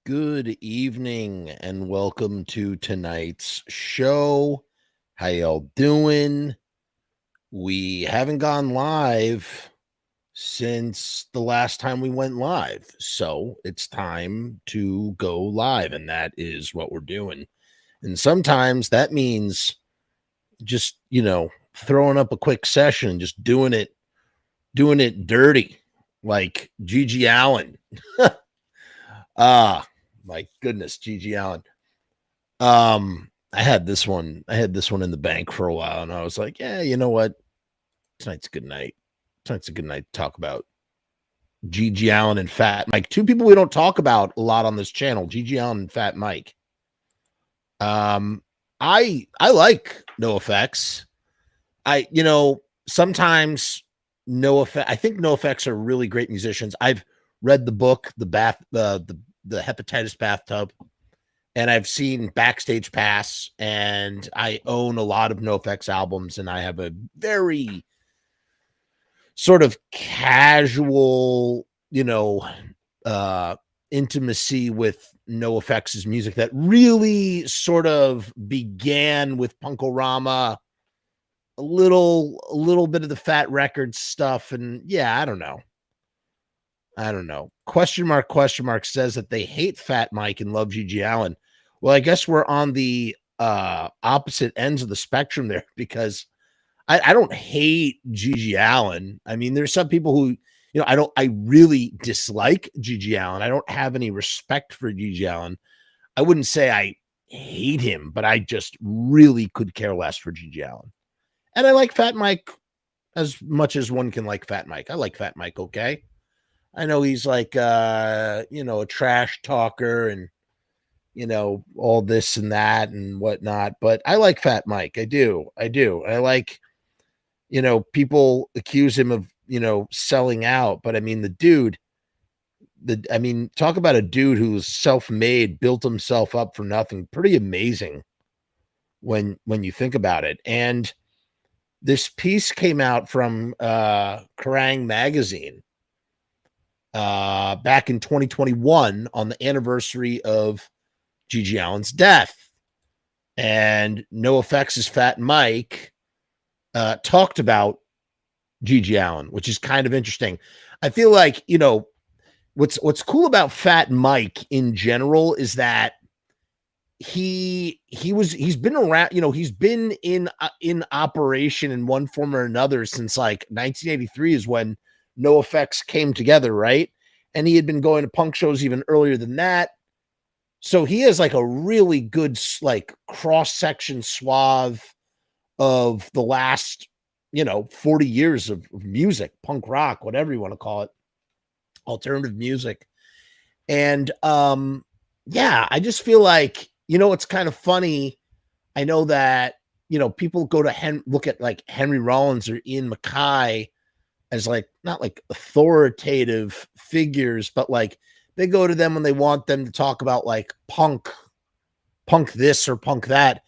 Good evening and welcome to tonight's show. How y'all doing? We haven't gone live since the last time we went live, so it's time to go live, and that is what we're doing. And sometimes that means just, throwing up a quick session, just doing it dirty, like GG Allin. My goodness, GG Allin. I had this one in the bank for a while, and I was like, yeah, you know what? Tonight's a good night. Tonight's a good night to talk about GG Allin and Fat Mike. Two people we don't talk about a lot on this channel, GG Allin and Fat Mike. I like NOFX. Sometimes NOFX, I think NOFX are really great musicians. I've read the book, the hepatitis bathtub, and I've seen Backstage Pass, and I own a lot of NOFX albums, and I have a very sort of casual, intimacy with NOFX's music that really sort of began with Punkorama, a little bit of the Fat Records stuff, and yeah, I don't know. Question mark says that they hate Fat Mike and love GG Allin. Well, I guess we're on the opposite ends of the spectrum there, because I don't hate GG Allin. I mean, there's some people who, I really dislike GG Allin. I don't have any respect for GG Allin. I wouldn't say I hate him, but I just really could care less for GG Allin. And I like Fat Mike as much as one can like Fat Mike. I like Fat Mike, okay? I know he's like, a trash talker and, all this and that and whatnot, but I like Fat Mike. I do. I like, people accuse him of, selling out, but I mean, talk about a dude who's self-made, built himself up for nothing. Pretty amazing when you think about it. And this piece came out from Kerrang Magazine back in 2021 on the anniversary of GG Allin's death. And NOFX's Fat Mike talked about GG Allin, which is kind of interesting. I feel like, what's cool about Fat Mike in general is that he's been around, he's been in operation in one form or another since like 1983 is when NOFX came together, right? And he had been going to punk shows even earlier than that. So he has like a really good like cross-section swath of the last 40 years of music, punk rock, whatever you want to call it, alternative music. And yeah, I just feel like, it's kind of funny. I know that, people go to look at like Henry Rollins or Ian MacKaye as like, not like authoritative figures, but like they go to them when they want them to talk about like punk this or punk that.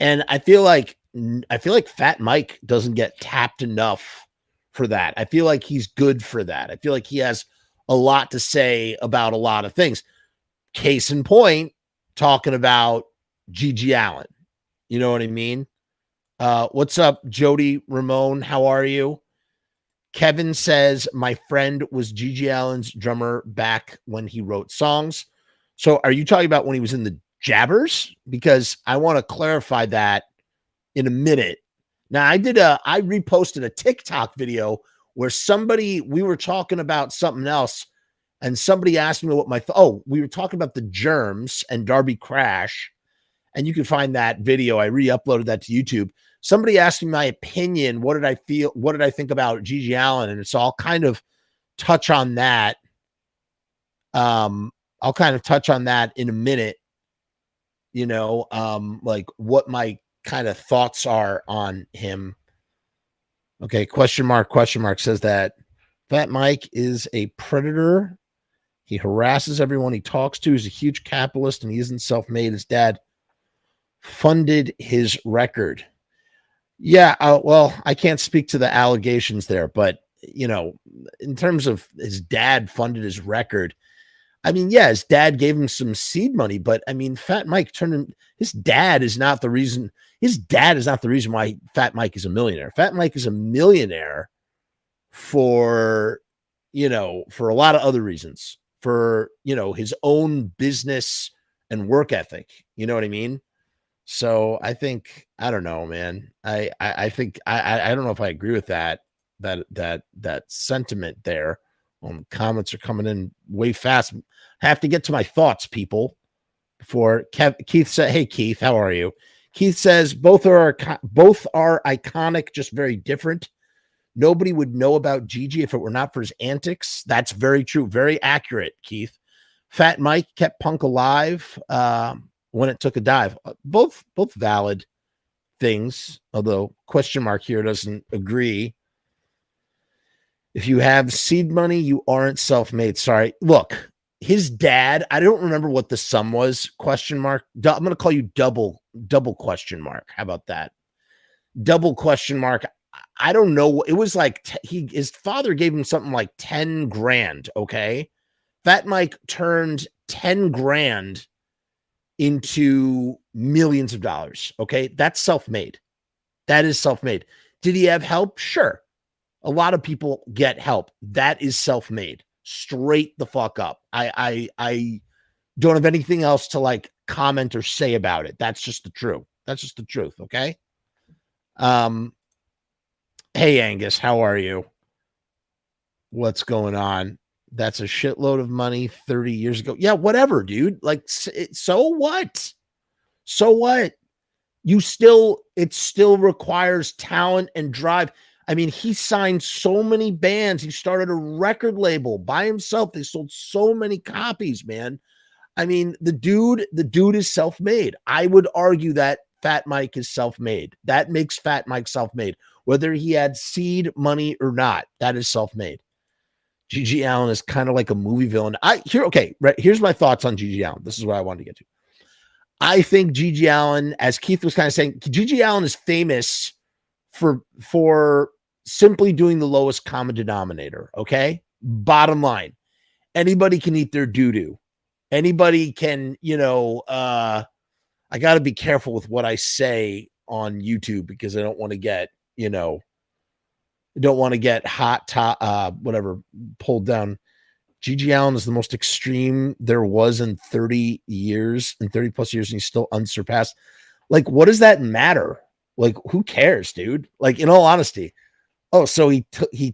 And I feel like Fat Mike doesn't get tapped enough for that. I feel like he's good for that. I feel like he has a lot to say about a lot of things. Case in point, talking about GG Allin. You know what I mean? What's up, Jody Ramon? How are you? Kevin says, my friend was GG Allin's drummer back when he wrote songs. So are you talking about when he was in the Jabbers? Because I want to clarify that in a minute. Now, I reposted a TikTok video where we were talking about something else, and somebody asked me what we were talking about the Germs and Darby Crash, and you can find that video. I re-uploaded that to YouTube. Somebody asked me my opinion. What did I think about GG Allin? And so I'll kind of touch on that. I'll kind of touch on that in a minute, like what my kind of thoughts are on him. Okay, question mark says that Fat Mike is a predator. He harasses everyone he talks to. He's a huge capitalist and he isn't self-made. His dad funded his record. Yeah, well, I can't speak to the allegations there, but in terms of his dad funded his record, I mean, yeah, his dad gave him some seed money, but I mean, Fat Mike turned him, his dad is not the reason. His dad is not the reason why Fat Mike is a millionaire. Fat Mike is a millionaire for, for a lot of other reasons, for, his own business and work ethic. You know what I mean? So I think, I don't know, man. I think, I don't know if I agree with that sentiment there. Comments are coming in way fast. I have to get to my thoughts, people, before Keith said, hey, Keith, how are you? Keith says, both are iconic, just very different. Nobody would know about GG if it were not for his antics. That's very true. Very accurate, Keith. Fat Mike kept punk alive when it took a dive. Both valid things, although question mark here doesn't agree. If you have seed money, you aren't self-made. Sorry. Look, his dad, I don't remember what the sum was, question mark. I'm going to call you double question mark. How about that? Double question mark. I don't know. It was like his father gave him something like 10 grand. Okay. Fat Mike turned 10 grand into millions of dollars. Okay. That's self-made. That is self-made. Did he have help? Sure. A lot of people get help. That is self-made. Straight the fuck up. I don't have anything else to like comment or say about it. That's just the truth. That's just the truth. Okay. Hey Angus, how are you? What's going on? That's a shitload of money 30 years ago. Yeah, whatever, dude. Like, so what? So what? It still requires talent and drive. I mean, he signed so many bands. He started a record label by himself. They sold so many copies, man. I mean, the dude is self-made. I would argue that Fat Mike is self-made. That makes Fat Mike self-made. Whether he had seed money or not, that is self-made. GG Allin is kind of like a movie villain. Here's my thoughts on GG Allin. This is what I wanted to get to. I think GG Allin, as Keith was kind of saying, GG Allin is famous for simply doing the lowest common denominator. Okay. Bottom line, anybody can eat their doo-doo. Anybody can, I got to be careful with what I say on YouTube because I don't want to get, whatever, pulled down. GG Allin is the most extreme there was in 30 plus years, and he's still unsurpassed. Like, what does that matter? Like, who cares, dude? Like, in all honesty. Oh, so he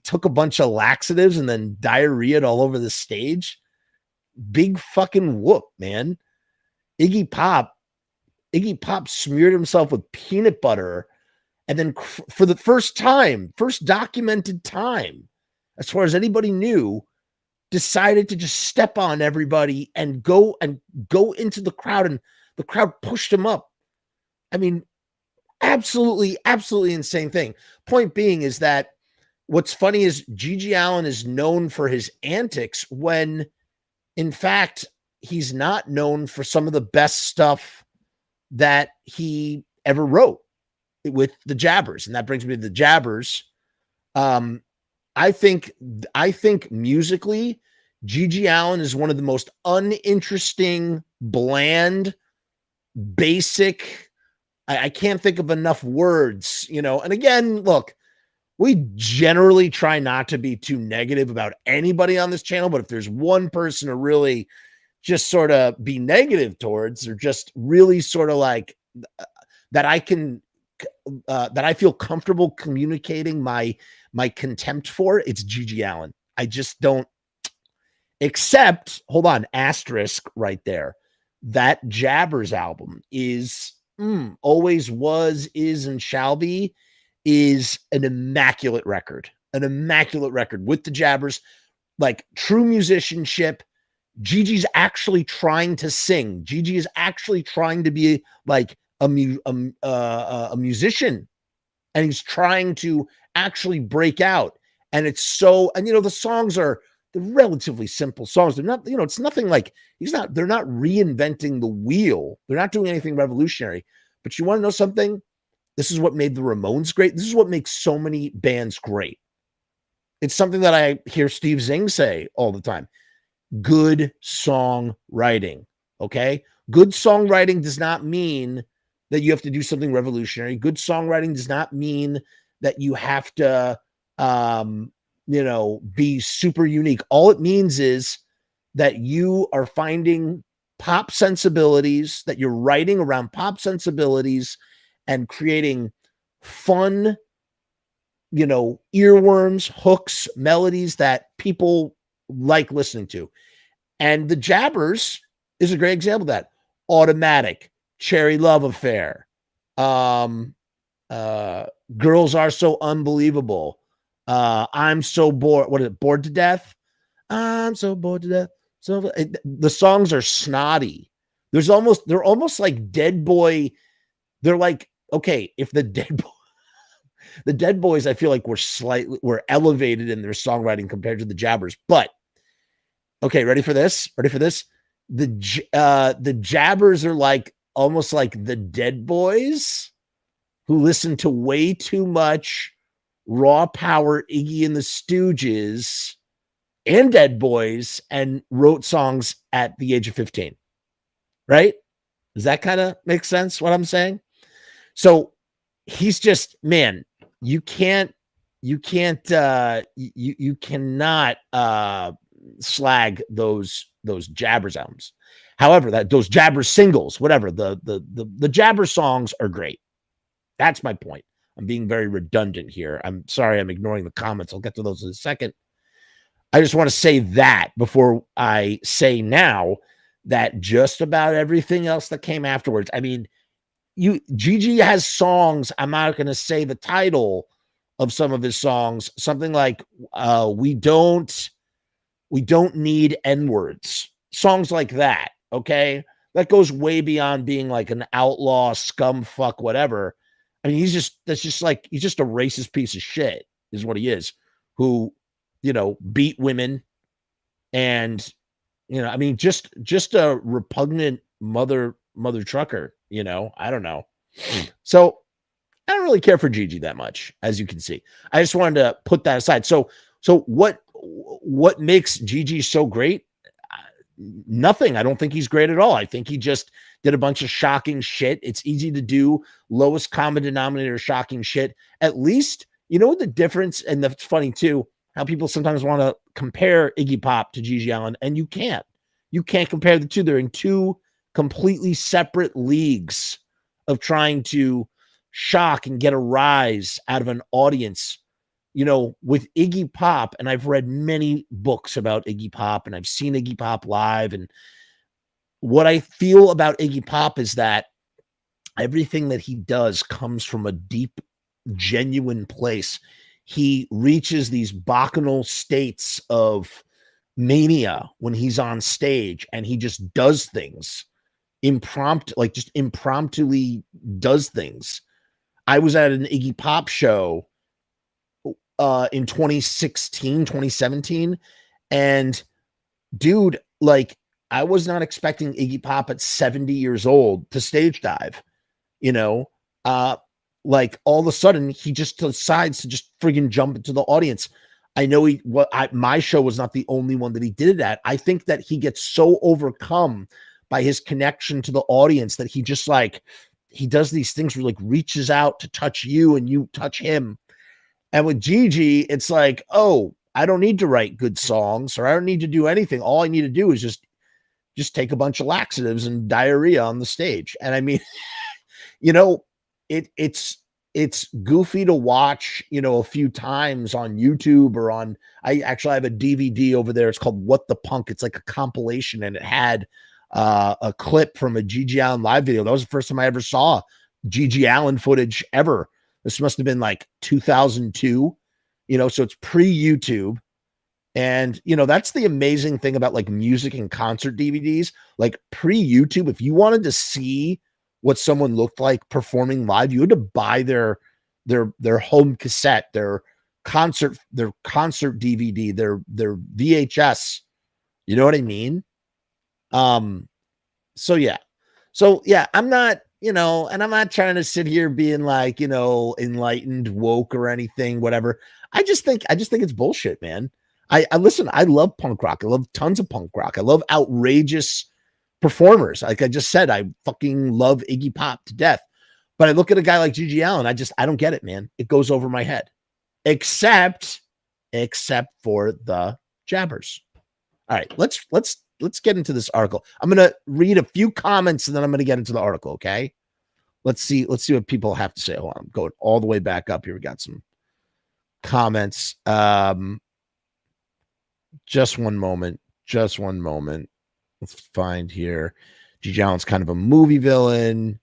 took a bunch of laxatives and then diarrheaed all over the stage. Big fucking whoop, man. Iggy Pop smeared himself with peanut butter, and then for the first documented time, as far as anybody knew, decided to just step on everybody and go into the crowd, and the crowd pushed him up. I mean, absolutely insane thing. Point being is that what's funny is GG Allin is known for his antics when, in fact, he's not known for some of the best stuff that he ever wrote with the Jabbers. And that brings me to the Jabbers. I think musically, GG Allin is one of the most uninteresting, bland, basic. I can't think of enough words, and again, look, we generally try not to be too negative about anybody on this channel, but if there's one person to really just sort of be negative towards, or just really sort of like that I feel comfortable communicating my contempt for, it's GG Allin. I just don't, except, hold on, asterisk right there. That Jabbers album is always was, is, and shall be, is an immaculate record with the Jabbers, like true musicianship. Gigi's actually trying to sing. Gigi is actually trying to be like a musician, and he's trying to actually break out. And it's so, and the songs are, they're relatively simple songs. They're not, it's nothing like they're not reinventing the wheel. They're not doing anything revolutionary. But you want to know something? This is what made the Ramones great. This is what makes so many bands great. It's something that I hear Steve Zing say all the time. good songwriting. Okay. Good songwriting does not mean that you have to do something revolutionary. Good songwriting does not mean that you have to, be super unique. All it means is that you are finding pop sensibilities, that you're writing around pop sensibilities and creating fun, earworms, hooks, melodies that people like listening to. And the Jabbers is a great example of that. Automatic, Cherry Love Affair, um, Girls Are So Unbelievable, I'm So Bored. What is it? Bored to Death? I'm so bored to death. So the songs are snotty. They're almost like Dead Boy. They're like, okay, if the Dead Boys, I feel like were elevated in their songwriting compared to the Jabbers. But okay, ready for this? The Jabbers are like almost like the Dead Boys who listen to way too much raw power Iggy and the Stooges and Dead Boys and wrote songs at the age of 15. Right? Does that kind of make sense what I'm saying? So he's just, man, you cannot slag those Jabbers albums. However, those Jabbers singles, whatever, the Jabbers songs are great. That's my point. I'm being very redundant here. I'm sorry, I'm ignoring the comments. I'll get to those in a second. I just want to say that before I say now that just about everything else that came afterwards, I mean, GG has songs. I'm not going to say the title of some of his songs, something like we don't need N-words, songs like that. Okay. That goes way beyond being like an outlaw, scum fuck, whatever. I mean, he's just a racist piece of shit is what he is, who, beat women and, I mean, just a repugnant mother trucker, I don't know. So I don't really care for GG that much, as you can see. I just wanted to put that aside. So what makes GG so great? Nothing. I don't think he's great at all. I think he just did a bunch of shocking shit. It's easy to do lowest common denominator shocking shit. At least, the difference, and that's funny too, how people sometimes want to compare Iggy Pop to GG Allin, and you can't. You can't compare the two. They're in two completely separate leagues of trying to shock and get a rise out of an audience. With Iggy Pop, and I've read many books about Iggy Pop, and I've seen Iggy Pop live, and what I feel about Iggy Pop is that everything that he does comes from a deep, genuine place. He reaches these bacchanal states of mania when he's on stage, and he just does things impromptuly does things. I was at an Iggy Pop show in 2016, 2017. And dude, like, I was not expecting Iggy Pop at 70 years old to stage dive, like all of a sudden he just decides to just friggin' jump into the audience. I know my show was not the only one that he did it at. I think that he gets so overcome by his connection to the audience that he just he does these things where reaches out to touch you and you touch him. And with GG, it's like, oh, I don't need to write good songs, or I don't need to do anything. All I need to do is just take a bunch of laxatives and diarrhea on the stage. And I mean, it's goofy to watch, a few times on YouTube or I actually have a DVD over there. It's called What the Punk. It's like a compilation, and it had a clip from a GG Allin live video. That was the first time I ever saw GG Allin footage ever. This must have been 2002, so it's pre-YouTube. And, that's the amazing thing about music and concert DVDs, pre-YouTube. If you wanted to see what someone looked like performing live, you had to buy their home cassette, their concert DVD, their VHS. You know what I mean? So yeah, I'm not, and I'm not trying to sit here being enlightened, woke or anything, whatever. I just think it's bullshit, man. I listen, I love punk rock. I love tons of punk rock. I love outrageous performers. Like I just said, I fucking love Iggy Pop to death. But I look at a guy like GG Allin, I don't get it, man. It goes over my head. Except for the jabbers. All right, let's get into this article. I'm gonna read a few comments and then I'm gonna get into the article. Okay, let's see what people have to say. Hold on, I'm going all the way back up here. We got some comments. Just one moment. Let's find here. GG Allin's kind of a movie villain.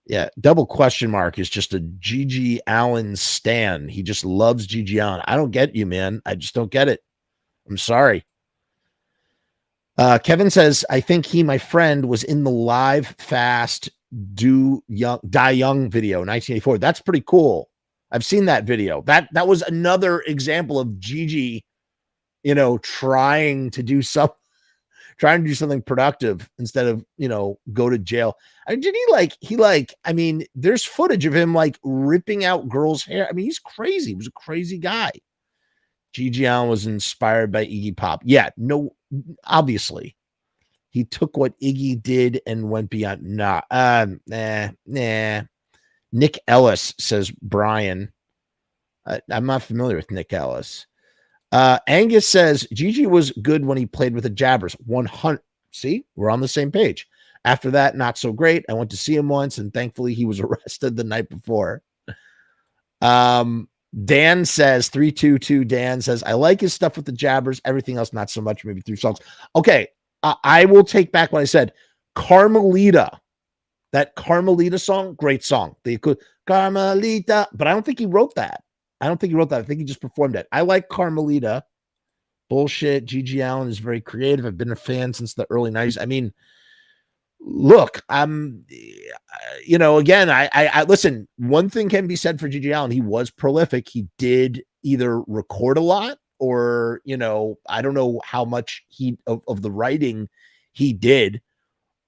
Yeah, double question mark is just a GG Allin stan. He just loves GG Allin. I don't get you, man. I just don't get it. I'm sorry. Kevin says, I think my friend was in the live fast die young video 1984. That's pretty cool. I've seen that video. That was another example of GG, trying to do something productive instead of, go to jail. I mean, I mean, there's footage of him like ripping out girls' hair. I mean, he's crazy. He was a crazy guy. GG Allin was inspired by Iggy Pop. Yeah, no, obviously. He took what Iggy did and went beyond. Nah. Nick Ellis, says Brian. I'm not familiar with Nick Ellis. Angus says GG was good when he played with the Jabbers. 100. See, we're on the same page. After that, not so great. I went to see him once, and thankfully he was arrested the night before. Dan says 322. Dan says I like his stuff with the Jabbers. Everything else, not so much. Maybe 3 songs. Okay, I will take back what I said. Carmelita, that Carmelita song, great song. They could Carmelita, but I don't think he wrote that. I think he just performed it. I like Carmelita. Bullshit. GG Allin is very creative. I've been a fan since the early 90s. I mean, look, again, I listen, one thing can be said for GG Allin. He was prolific. He did either record a lot or, I don't know how much of the writing he did,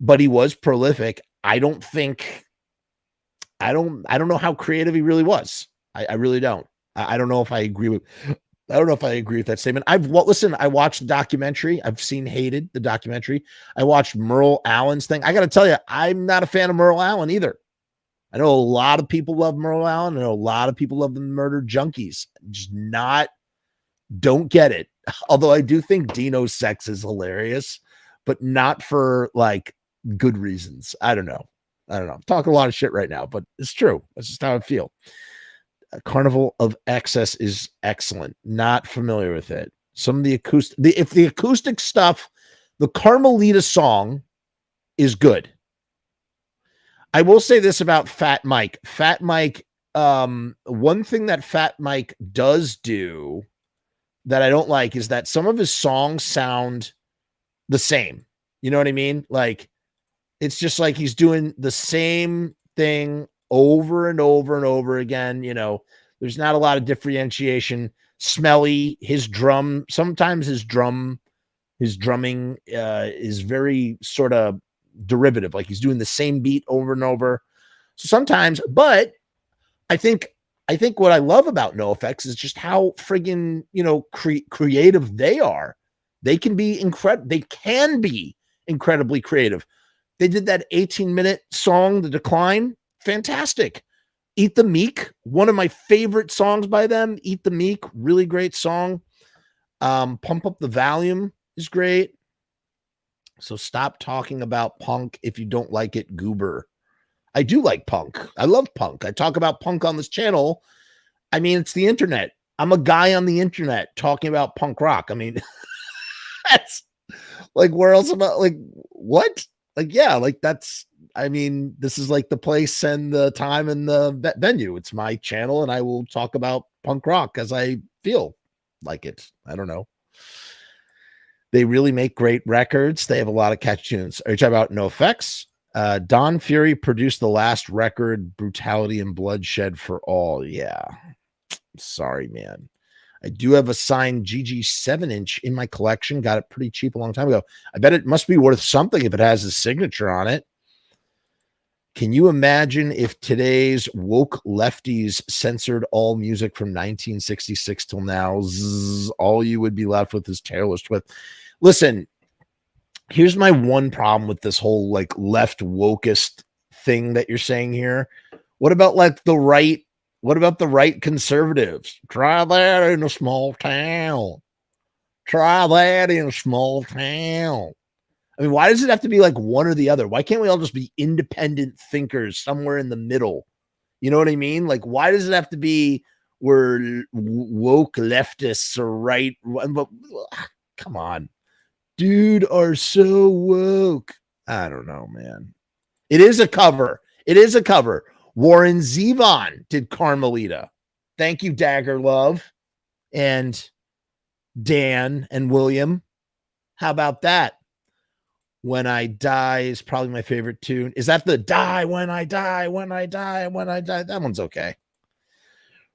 but he was prolific. I don't know how creative he really was. I really don't. I don't know if I agree with that statement. I watched the documentary. I've seen Hated, the documentary. I watched Merle Allen's thing. I got to tell you, I'm not a fan of Merle Allen either. I know a lot of people love Merle Allen. I know a lot of people love the Murder Junkies. Just don't get it. Although I do think Dino's sex is hilarious, but not for like good reasons. I don't know. I'm talking a lot of shit right now, but it's true. That's just how I feel. Carnival of Excess is excellent. Not familiar with it. Some of the acoustic stuff, the Carmelita song is good. I will say this about Fat Mike. Fat Mike, one thing that Fat Mike does do that I don't like is that some of his songs sound the same. You know what I mean? Like, it's just like he's doing the same thing over and over and over again. There's not a lot of differentiation. Smelly, sometimes his drumming is very sort of derivative. Like he's doing the same beat over and over. So sometimes, but I think what I love about NOFX is just how friggin', creative they are. They can be incredibly creative. They did that 18-minute song, The Decline. Fantastic. Eat the Meek, one of my favorite songs by them. Eat the Meek, really great song. Pump Up the Volume is great. So stop talking about punk if you don't like it, goober. I do like punk. I love punk. I talk about punk on this channel. I mean, it's the internet. I'm a guy on the internet talking about punk rock. I mean, that's like, where else am I? Like, what? Like, yeah, like that's, I mean, this is like the place and the time and the venue. It's my channel, and I will talk about punk rock as I feel like it. I don't know. They really make great records. They have a lot of catchy tunes. Are you talking about NOFX? Don Fury produced the last record, Brutality and Bloodshed for All. Yeah. Sorry, man. I do have a signed GG 7-inch in my collection. Got it pretty cheap a long time ago. I bet it must be worth something if it has his signature on it. Can you imagine if today's woke lefties censored all music from 1966 till now? Zzz, all you would be left with is Taylor Swift. Listen, here's my one problem with this whole like left wokest thing that you're saying here. What about like the right? What about the right conservatives? Try that in a small town. Try that in a small town. I mean, why does it have to be like one or the other? Why can't we all just be independent thinkers somewhere in the middle? You know what I mean? Like, why does it have to be we're woke leftists or right? Come on. Dude are so woke. I don't know, man. It is a cover. It is a cover. Warren Zevon did Carmelita. Thank you, Dagger Love. And Dan and William. How about that? When I Die is probably my favorite tune. Is that the Die When I Die, When I Die, When I Die? That one's okay.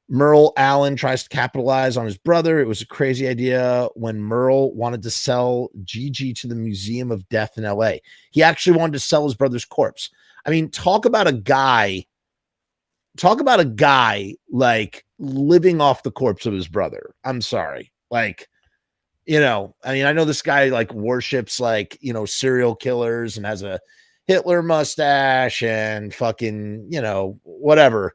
Merle Allin tries to capitalize on his brother. It was a crazy idea when Merle wanted to sell GG to the Museum of Death in LA. He actually wanted to sell his brother's corpse. I mean, talk about a guy like living off the corpse of his brother. I'm sorry. Like, you know, I mean, I know this guy like worships like, you know, serial killers and has a Hitler mustache and fucking, you know, whatever.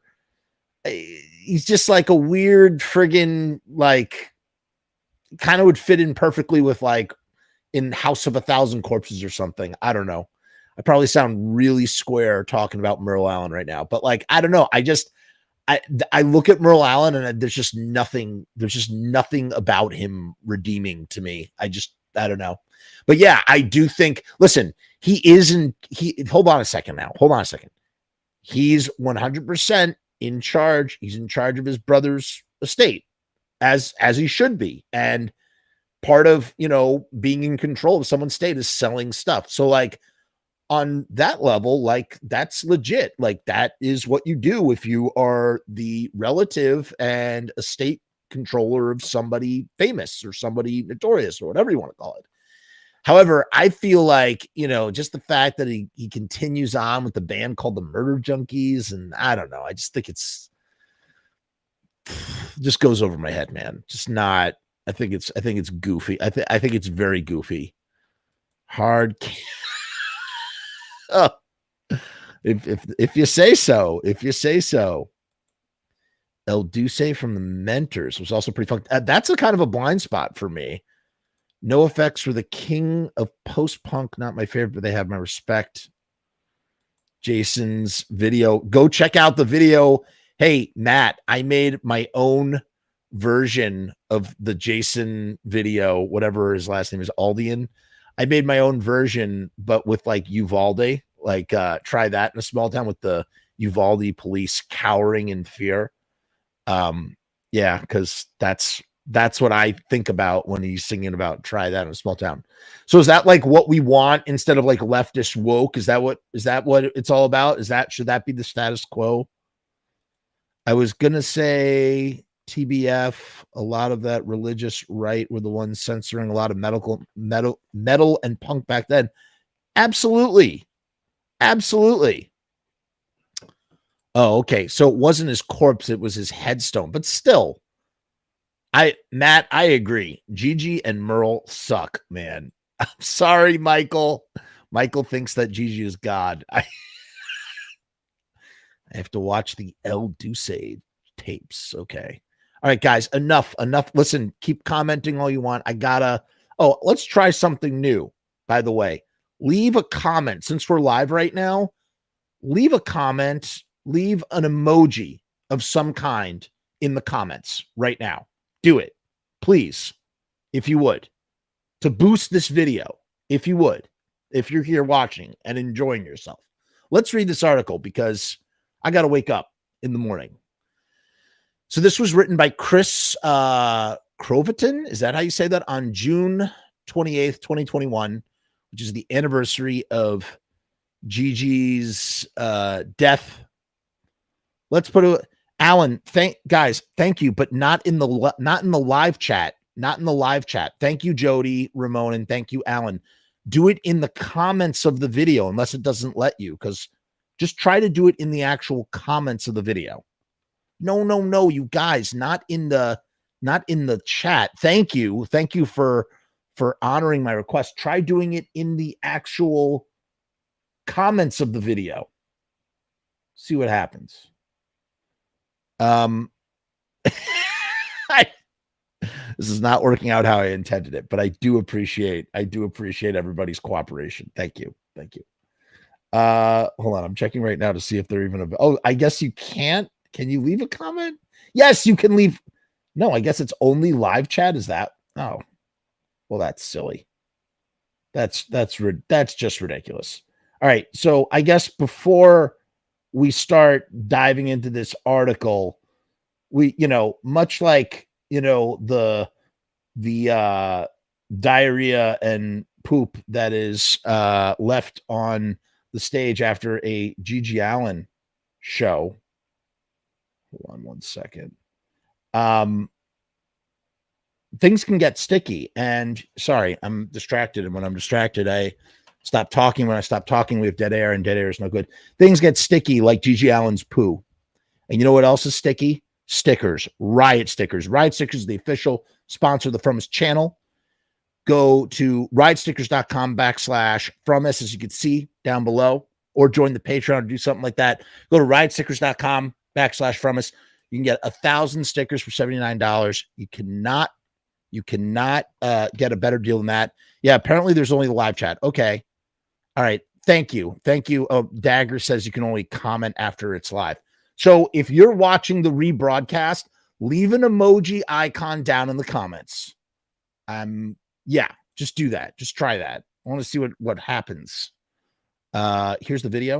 He's just like a weird friggin' like kind of would fit in perfectly with like in House of 1,000 Corpses or something. I don't know. I probably sound really square talking about Merle Allin right now, but like, I don't know. I look at Merle Allin and there's just nothing about him redeeming to me. I don't know. But yeah, I do think, listen, hold on a second now. Hold on a second. He's 100% in charge. He's in charge of his brother's estate as he should be. And part of, you know, being in control of someone's estate is selling stuff. So like, on that level, like that's legit. Like that is what you do if you are the relative and estate controller of somebody famous or somebody notorious or whatever you want to call it. However, I feel like, you know, just the fact that he continues on with the band called the Murder Junkies, and I don't know, I just think it's just goes over my head, man. Just not. I think it's goofy. I think it's very goofy. Hard. Oh, if you say so, El Duce from the Mentors was also pretty fun. That's a kind of a blind spot for me. NOFX were the king of post-punk. Not my favorite, but they have my respect. Jason's video. Go check out the video. Hey, Matt, I made my own version of the Jason video, whatever his last name is, Aldian. I made my own version, but with like Uvalde, like try that in a small town with the Uvalde police cowering in fear. Yeah, because that's what I think about when he's singing about try that in a small town. So is that like what we want instead of like leftist woke? Is that what it's all about? Should that be the status quo? I was gonna say TBF, a lot of that religious right were the ones censoring a lot of metal and punk back then. Absolutely. Oh, okay. So it wasn't his corpse, it was his headstone. But still, Matt, I agree. Gigi and Merle suck, man. I'm sorry, Michael. Michael thinks that Gigi is God. I have to watch the El Duce tapes. Okay. All right, guys, enough. Listen, keep commenting all you want. Let's try something new. By the way, leave a comment. Since we're live right now, leave a comment, leave an emoji of some kind in the comments right now. Do it, please, if you would, to boost this video, if you would, if you're here watching and enjoying yourself. Let's read this article because I got to wake up in the morning. So this was written by Chris Croverton. Is that how you say that? On June 28th, 2021, which is the anniversary of GG's death. Let's put it, Alan. Thank you, but not in the live chat. Not in the live chat. Thank you, Jody, Ramon, and thank you, Alan. Do it in the comments of the video, unless it doesn't let you, because Just try to do it in the actual comments of the video. No, you guys, not in the chat. Thank you for honoring my request. Try doing it in the actual comments of the video. See what happens. This is not working out how I intended it, but I do appreciate everybody's cooperation. Thank you. Hold on, I'm checking right now to see if they're even oh, I guess you can't. Can you leave a comment? Yes, you can leave. No, I guess it's only live chat. Is that? Oh, well, that's silly. That's just ridiculous. All right, so I guess before we start diving into this article, we, much like, the diarrhea and poop that is left on the stage after a GG Allin show. Hold on one second. Things can get sticky, and sorry, I'm distracted. And when I'm distracted, I stop talking. When I stop talking, we have dead air, and dead air is no good. Things get sticky like GG Allin's poo. And you know what else is sticky? Stickers, Riot Stickers. Riot Stickers is the official sponsor of the Frumess channel. Go to riotstickers.com/Frumess, as you can see down below, or join the Patreon or do something like that. Go to riotstickers.com/Frumess. You can get 1,000 stickers for $79. You cannot get a better deal than that. Yeah, apparently there's only the live chat. Okay. All right. Thank you. Oh, Dagger says you can only comment after it's live. So if you're watching the rebroadcast, leave an emoji icon down in the comments. Yeah, just do that. Just try that. I want to see what happens. Here's the video.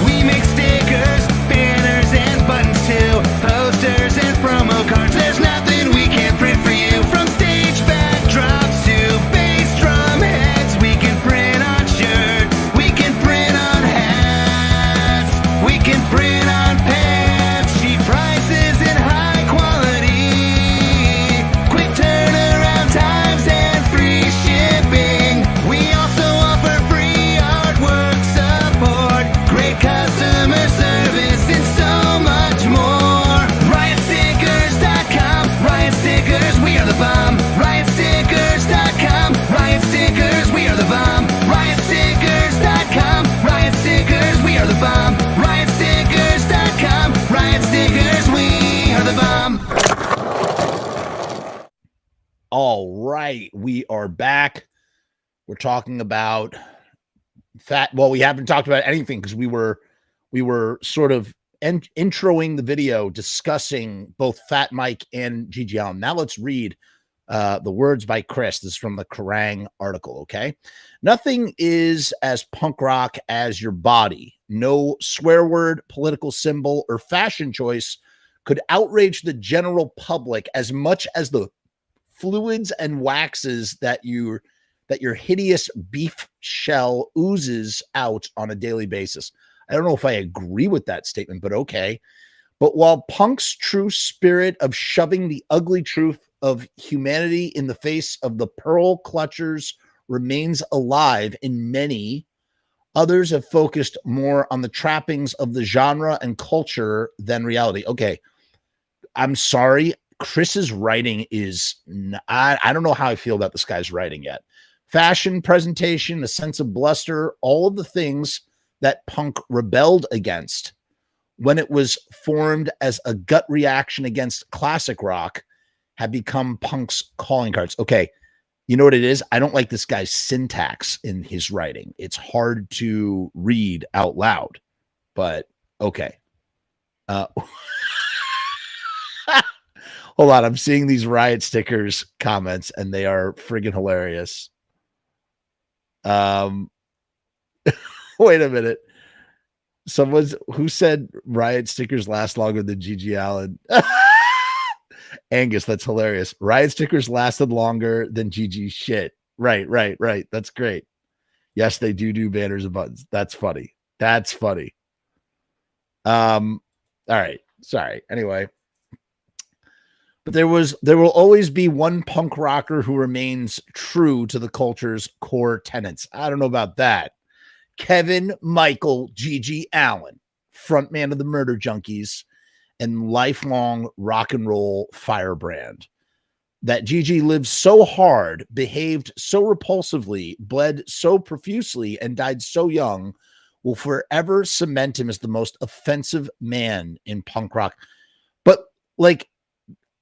We make stickers, banners, and buttons too. Posters and promo cards. There's nothing we can't print for you. From stage backdrops to bass drum heads. We can print on shirts. We can print on hats. We can print on pants. Cheap prices and high quality. Quick turnaround times and free shipping. We also offer free artwork support. Great customer service and so much more. RiotStickers.com. Riot Stickers, we are the bomb. RiotStickers.com. Riot Stickers, we are the bomb. RiotStickers.com. Riot Stickers, we are the bomb. RiotStickers.com. Riot Stickers, we are the bomb. All right, we are back. We're talking about fat. Well, we haven't talked about anything because we were sort of introing the video discussing both Fat Mike and GG Allin. Now let's read the words by Chris. This is from the Kerrang article, okay? Nothing is as punk rock as your body. No swear word, political symbol, or fashion choice could outrage the general public as much as the fluids and waxes that your hideous beef shell oozes out on a daily basis. I don't know if I agree with that statement, but okay. But while punk's true spirit of shoving the ugly truth of humanity in the face of the pearl clutchers remains alive in many, others have focused more on the trappings of the genre and culture than reality. Okay, I'm sorry. Chris's writing is, I don't know how I feel about this guy's writing yet. Fashion, presentation, a sense of bluster, all of the things that punk rebelled against when it was formed as a gut reaction against classic rock have become punk's calling cards. Okay, you know what it is? I don't like this guy's syntax in his writing. It's hard to read out loud, but okay. Hold on, I'm seeing these Riot Stickers comments, and they are friggin' hilarious. Wait a minute. Who said Riot Stickers last longer than GG Allin? Angus, that's hilarious. Riot Stickers lasted longer than GG shit. Right. That's great. Yes, they do banners and buttons. That's funny. All right. Sorry. Anyway. But there will always be one punk rocker who remains true to the culture's core tenets. I don't know about that. Kevin Michael GG Allin, frontman of the Murder Junkies and lifelong rock and roll firebrand. That GG lived so hard, behaved so repulsively, bled so profusely, and died so young will forever cement him as the most offensive man in punk rock. But like,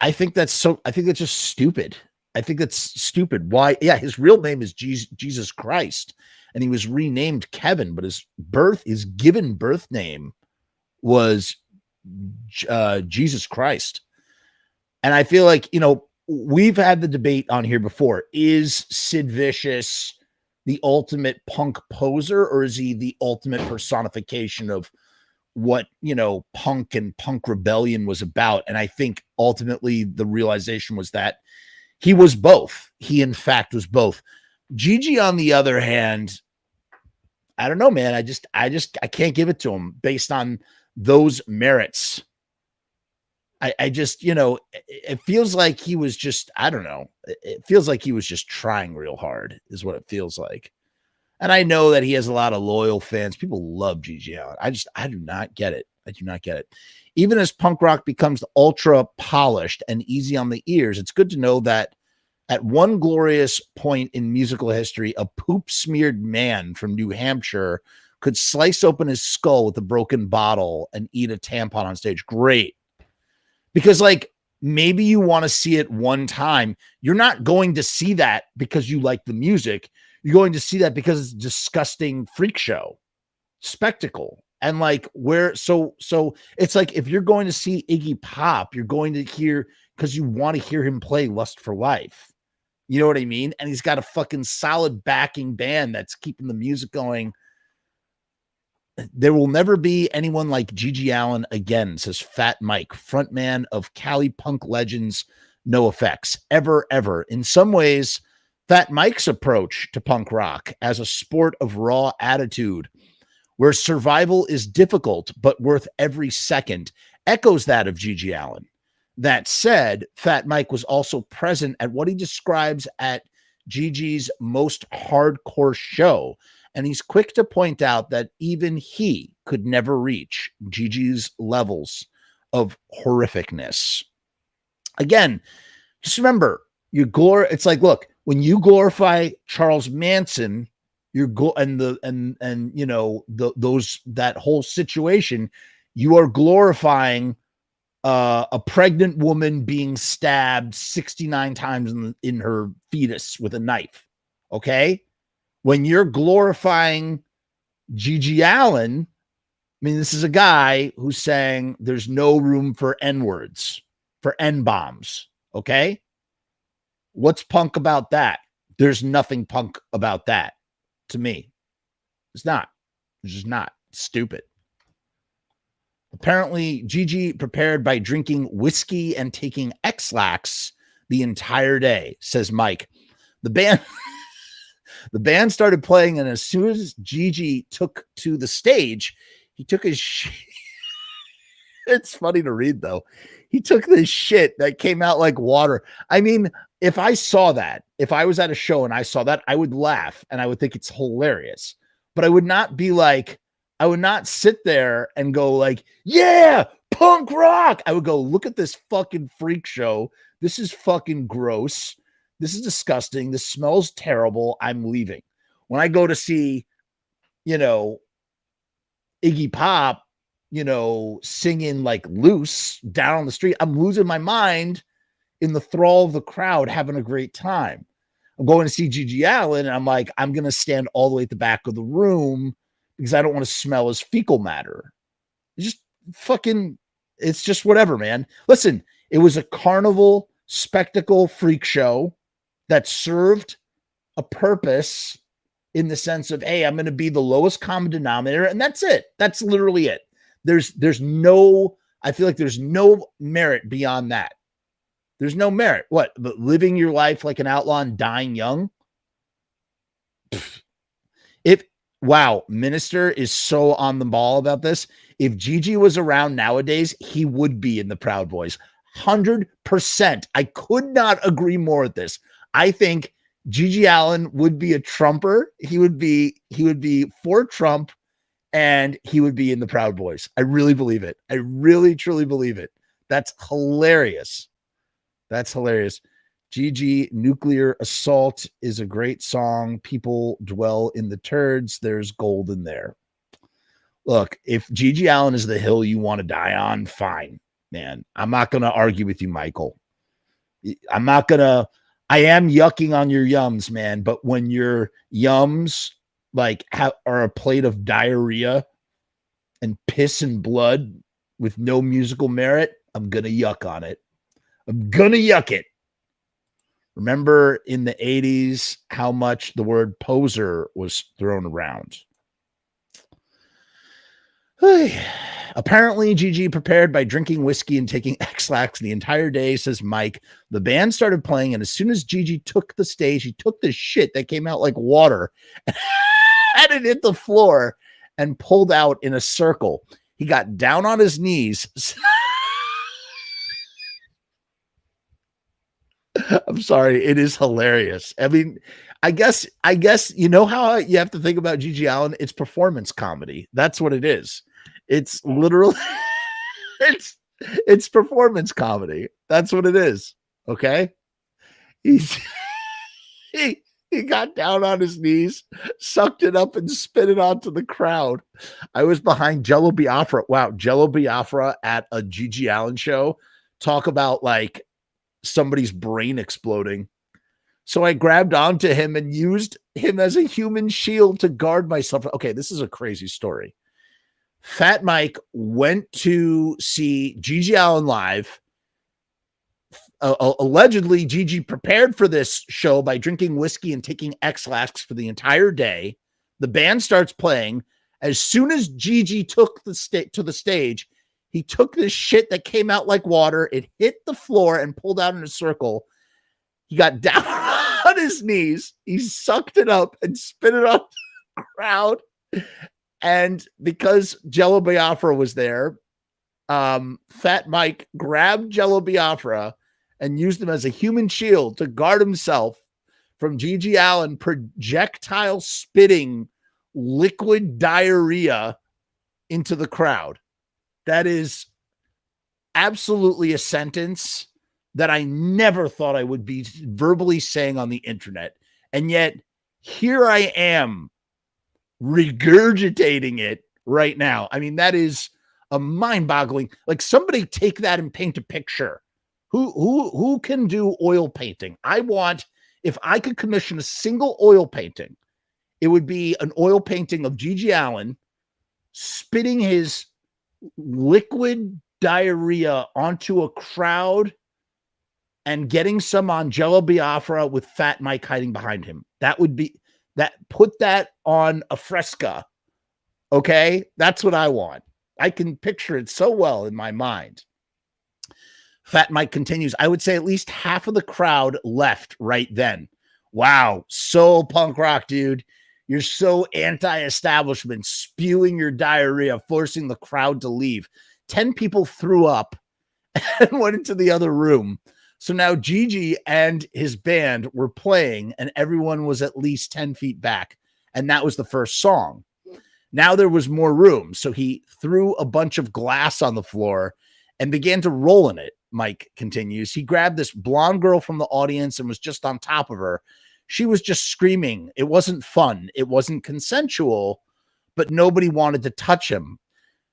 I think that's just stupid. I think that's stupid. Why? Yeah, his real name is Jesus Christ, and he was renamed Kevin, but his given birth name was Jesus Christ. And I feel like, we've had the debate on here before. Is Sid Vicious the ultimate punk poser, or is he the ultimate personification of what, punk and punk rebellion was about? And I think ultimately the realization was that he was both. He, in fact, was both. GG, on the other hand, I don't know, man. I can't give it to him based on those merits. I just, it feels like he was just, I don't know. It feels like he was just trying real hard is what it feels like. And I know that he has a lot of loyal fans. People love GG Allin. I do not get it. I do not get it. Even as punk rock becomes ultra polished and easy on the ears, it's good to know that at one glorious point in musical history, a poop-smeared man from New Hampshire could slice open his skull with a broken bottle and eat a tampon on stage. Great. Because, like, maybe you want to see it one time. You're not going to see that because you like the music. You're going to see that because it's a disgusting freak show spectacle. And like, so it's like, if you're going to see Iggy Pop, you're going to hear, because you want to hear him play Lust for Life. You know what I mean? And he's got a fucking solid backing band that's keeping the music going. There will never be anyone like GG Allin again, says Fat Mike, frontman of Cali punk legends NOFX. Ever. In some ways, Fat Mike's approach to punk rock as a sport of raw attitude, where survival is difficult but worth every second, echoes that of GG Allin. That said, Fat Mike was also present at what he describes at GG's most hardcore show, and he's quick to point out that even he could never reach GG's levels of horrificness. That just remember, it's like, look, when you glorify Charles Manson, that whole situation, you are glorifying a pregnant woman being stabbed 69 times in her fetus with a knife. Okay. When you're glorifying GG Allin, I mean, this is a guy who's saying there's no room for N-words, for N-bombs. Okay. What's punk about that? There's nothing punk about that to me. It's not. It's just not. It's stupid. Apparently, GG prepared by drinking whiskey and taking X-Lax the entire day, says Mike. The band started playing, and as soon as GG took to the stage, he took his shit. It's funny to read, though. He took this shit that came out like water. I mean, if I saw that, if I was at a show and I saw that, I would laugh and I would think it's hilarious. But I would not sit there and go like, yeah, punk rock. I would go, look at this fucking freak show. This is fucking gross. This is disgusting. This smells terrible. I'm leaving. When I go to see, Iggy Pop, singing like Loose down on the street, I'm losing my mind in the thrall of the crowd, having a great time. I'm going to see GG Allin, and I'm like, I'm going to stand all the way at the back of the room because I don't want to smell his fecal matter. It's just whatever, man. Listen, it was a carnival spectacle freak show that served a purpose in the sense of, hey, I'm going to be the lowest common denominator. And that's it. That's literally it. I feel like there's no merit beyond that. There's no merit. What? But living your life like an outlaw and dying young? Wow, Minister is so on the ball about this. If GG was around nowadays, he would be in the Proud Boys. 100%. I could not agree more with this. I think GG Allin would be a Trumper. He would be for Trump, and he would be in the Proud Boys. I really believe it. I really, truly believe it. That's hilarious. That's hilarious. GG Nuclear Assault is a great song. People dwell in the turds. There's gold in there. Look, if GG Allin is the hill you want to die on, fine, man. I'm not going to argue with you, Michael. I am yucking on your yums, man. But when your yums like are a plate of diarrhea and piss and blood with no musical merit, I'm going to yuck on it. I'm going to yuck it. Remember in the 80s how much the word poser was thrown around. Apparently, GG prepared by drinking whiskey and taking X-Lax the entire day, says Mike. The band started playing, and as soon as GG took the stage, he took this shit that came out like water and it hit the floor and pulled out in a circle. He got down on his knees. I'm sorry. It is hilarious. I mean, I guess you know how you have to think about GG Allin? It's performance comedy. That's what it is. It's literally it's performance comedy. That's what it is. Okay. He got down on his knees, sucked it up, and spit it onto the crowd. I was behind Jello Biafra. Wow, Jello Biafra at a GG Allin show. Talk about like somebody's brain exploding. So I grabbed onto him and used him as a human shield to guard myself. Okay, this is a crazy story. Fat Mike went to see GG Allin live. Allegedly, GG prepared for this show by drinking whiskey and taking X-Lax for the entire day. The band starts playing. As soon as GG took to the stage, he took this shit that came out like water. It hit the floor and pulled out in a circle. He got down on his knees. He sucked it up and spit it on the crowd. And because Jello Biafra was there, Fat Mike grabbed Jello Biafra and used him as a human shield to guard himself from GG Allin projectile spitting liquid diarrhea into the crowd. That is absolutely a sentence that I never thought I would be verbally saying on the internet. And yet here I am regurgitating it right now. I mean, that is a mind-boggling. Like, somebody take that and paint a picture. Who can do oil painting? If I could commission a single oil painting, it would be an oil painting of GG Allin spitting his liquid diarrhea onto a crowd and getting some on Jello Biafra with Fat Mike hiding behind him. That would be that. Put that on a fresca. Okay. That's what I want. I can picture it so well in my mind. Fat Mike continues. I would say at least half of the crowd left right then. Wow. So punk rock, dude. You're so anti-establishment, spewing your diarrhea, forcing the crowd to leave. 10 people threw up and went into the other room. So now GG and his band were playing, and everyone was at least 10 feet back. And that was the first song. Now there was more room. So he threw a bunch of glass on the floor and began to roll in it. Mike continues. He grabbed this blonde girl from the audience and was just on top of her. She was just screaming. It wasn't fun. It wasn't consensual, but nobody wanted to touch him.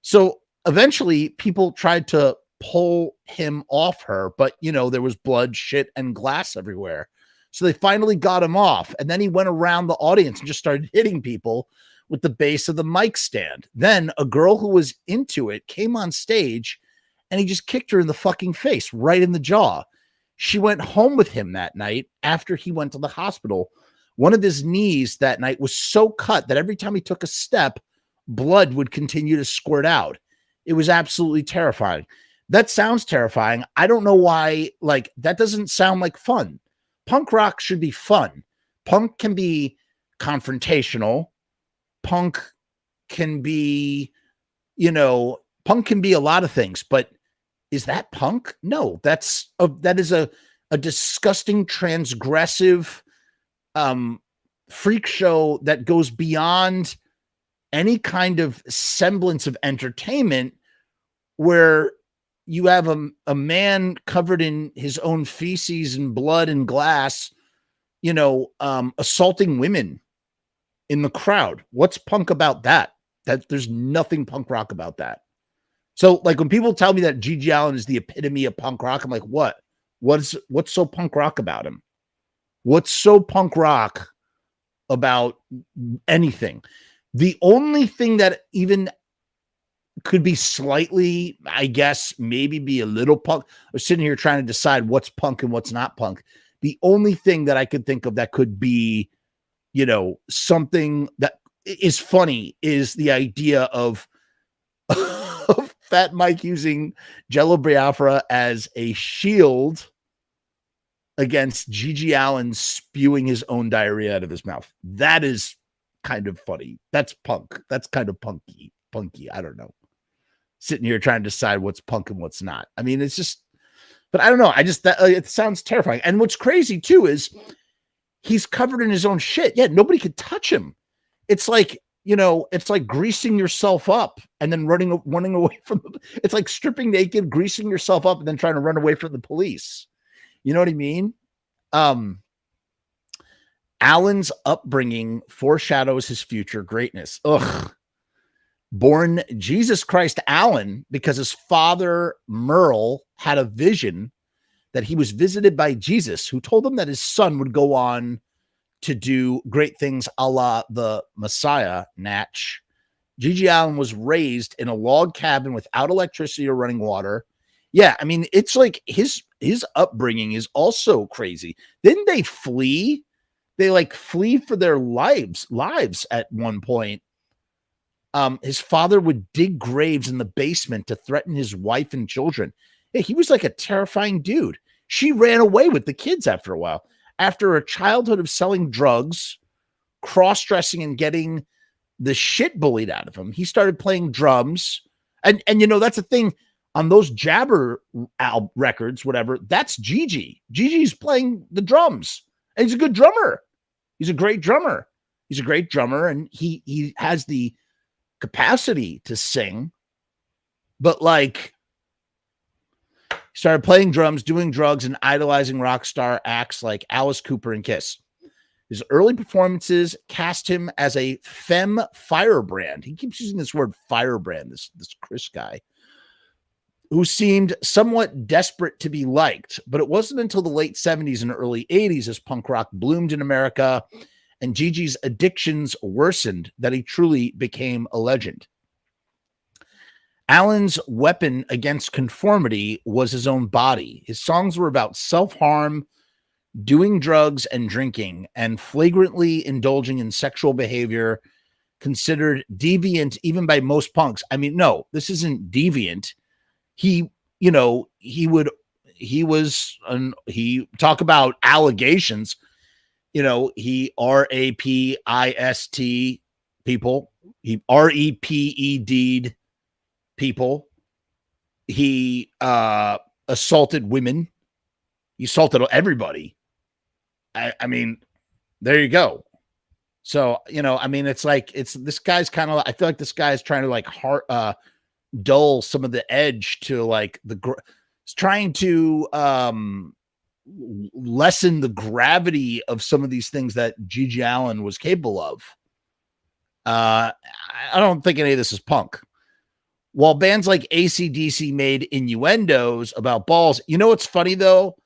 So eventually people tried to pull him off her, but there was blood, shit, and glass everywhere. So they finally got him off. And then he went around the audience and just started hitting people with the base of the mic stand. Then a girl who was into it came on stage and he just kicked her in the fucking face, right in the jaw. She went home with him that night after he went to the hospital. One of his knees that night was so cut that every time he took a step, blood would continue to squirt out. It was absolutely terrifying. That sounds terrifying. I don't know why. Like, that doesn't sound like fun. Punk rock should be fun. Punk can be confrontational. Punk can be, punk can be a lot of things, but Is that punk? No, that is a disgusting, transgressive freak show that goes beyond any kind of semblance of entertainment, where you have a man covered in his own feces and blood and glass, assaulting women in the crowd. What's punk about that? There's nothing punk rock about that. So, like, when people tell me that GG Allin is the epitome of punk rock, I'm like, what? What's so punk rock about him? What's so punk rock about anything? The only thing that even could be slightly, I guess, maybe be a little punk. I was sitting here trying to decide what's punk and what's not punk. The only thing that I could think of that could be, something that is funny is the idea of Fat Mike using Jello Biafra as a shield against GG Allin spewing his own diarrhea out of his mouth. That is kind of funny. That's punk. That's kind of punky. I don't know. Sitting here trying to decide what's punk and what's not. I mean, it's just, but I don't know. It sounds terrifying. And what's crazy too is he's covered in his own shit. Yeah, nobody could touch him. It's like, it's like greasing yourself up and then running away from it's like stripping naked, greasing yourself up, and then trying to run away from the police. You know what I mean? Allin's upbringing foreshadows his future greatness. Ugh. Born Jesus Christ Allin because his father, Merle, had a vision that he was visited by Jesus, who told him that his son would go on to do great things a la the Messiah, Natch. GG Allin was raised in a log cabin without electricity or running water. Yeah, I mean, it's like his upbringing is also crazy. Didn't they flee? They like flee for their lives at one point. His father would dig graves in the basement to threaten his wife and children. Yeah, he was like a terrifying dude. She ran away with the kids after a while. After a childhood of selling drugs, cross-dressing, and getting the shit bullied out of him, he started playing drums. And that's the thing on those Jabber records, whatever, that's GG. GG's playing the drums. And he's a good drummer. He's a great drummer. And he has the capacity to sing, but like, started playing drums, doing drugs, and idolizing rock star acts like Alice Cooper and Kiss. His early performances cast him as a femme firebrand. He keeps using this word firebrand, this Chris guy, who seemed somewhat desperate to be liked. But it wasn't until the late 70s and early 80s as punk rock bloomed in America and GG's addictions worsened that he truly became a legend. Allin's weapon against conformity was his own body. His songs were about self-harm, doing drugs and drinking, and flagrantly indulging in sexual behavior considered deviant even by most punks. I mean, no, this isn't deviant. He talk about allegations. He rapist people. He reped'd people. He assaulted women. He assaulted everybody. I mean, there you go. So, it's like, this guy's kind of, I feel like this guy is trying to like dull some of the edge to like it's trying to lessen the gravity of some of these things that GG Allin was capable of. I don't think any of this is punk. While bands like AC/DC made innuendos about balls, what's funny though?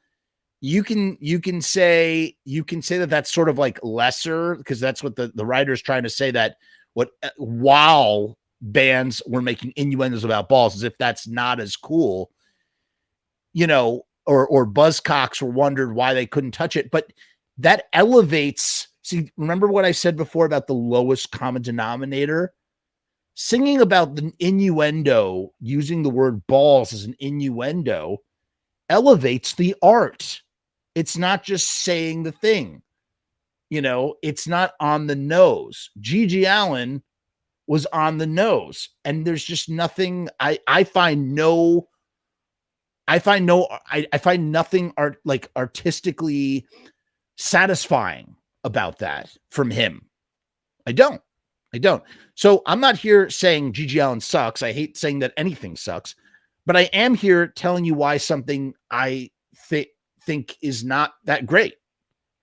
You can say that that's sort of like lesser, because that's what the writer is trying to say, that while bands were making innuendos about balls, as if that's not as cool, or buzzcocks were wondered why they couldn't touch it. But that elevates. See, remember what I said before about the lowest common denominator? Singing about the innuendo, using the word balls as an innuendo, elevates the art. It's not just saying the thing. It's not on the nose. GG Allin was on the nose, and there's just nothing. I find no I find nothing artistically satisfying about that from him. I don't. So I'm not here saying GG Allin sucks. I hate saying that anything sucks, but I am here telling you why something I think is not that great,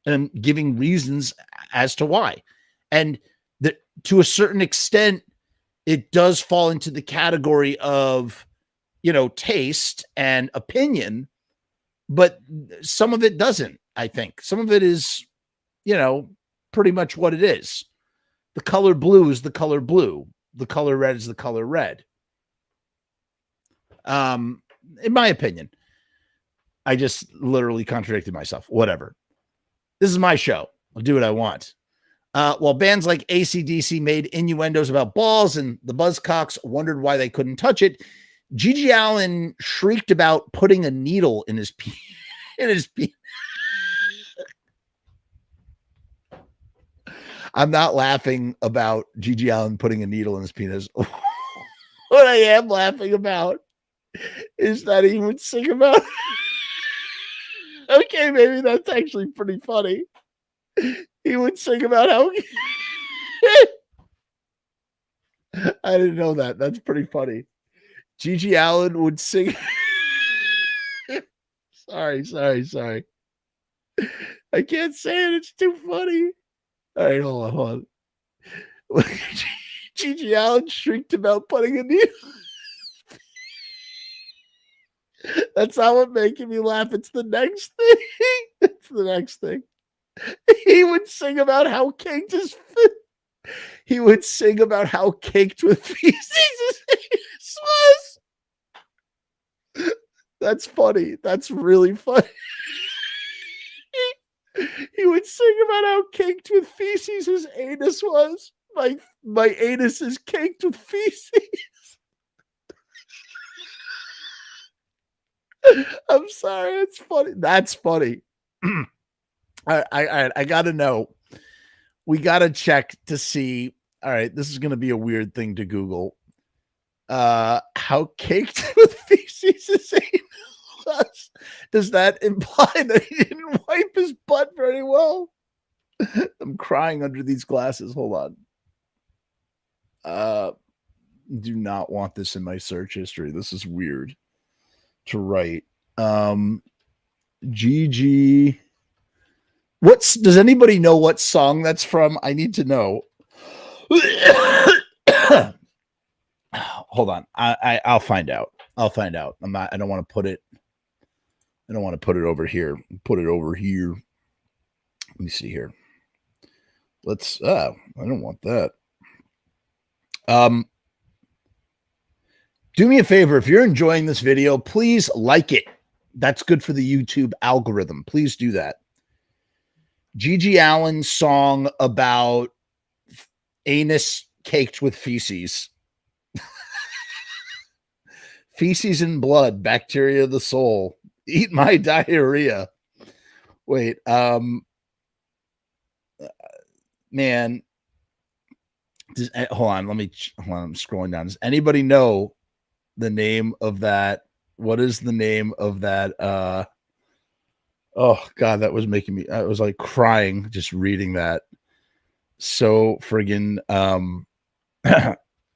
and I'm giving reasons as to why. And that, to a certain extent, it does fall into the category of, taste and opinion, but some of it doesn't. I think some of it is, pretty much what it is. The color blue is the color blue. The color red is the color red. In my opinion, I just literally contradicted myself. Whatever. This is my show. I'll do what I want. While bands like AC/DC made innuendos about balls and the Buzzcocks wondered why they couldn't touch it, GG Allin shrieked about putting a needle in his penis. I'm not laughing about GG Allin putting a needle in his penis. What I am laughing about is that he would sing about. Okay, maybe that's actually pretty funny. He would sing about how. I didn't know that. That's pretty funny. GG Allin would sing. Sorry. I can't say it. It's too funny. All right, hold on. GG Allin shrieked about putting a needle. That's not what making me laugh. It's the next thing. He would sing about how caked his. He would sing about how caked with feces his anus was. That's funny. That's really funny. He would sing about how caked with feces his anus was. My anus is caked with feces. I'm sorry. It's funny. That's funny. I gotta know. We gotta check to see. All right, this is gonna be a weird thing to Google. How caked with feces his anus was. Does that imply that he didn't wipe his butt very well? I'm crying under these glasses. Hold on. Do not want this in my search history. This is weird to write. GG. Does anybody know what song that's from? I need to know. Hold on. I'll find out. I don't want to put it over here. Put it over here. Let me see here. I don't want that. Do me a favor. If you're enjoying this video, please like it. That's good for the YouTube algorithm. Please do that. GG Allin's song about anus caked with feces. Feces and blood, bacteria of the soul. Eat my diarrhea. Wait, man. Hold on. I'm scrolling down. Does anybody know the name of that? What is the name of that? Oh God, that was making me. I was like crying just reading that. So friggin',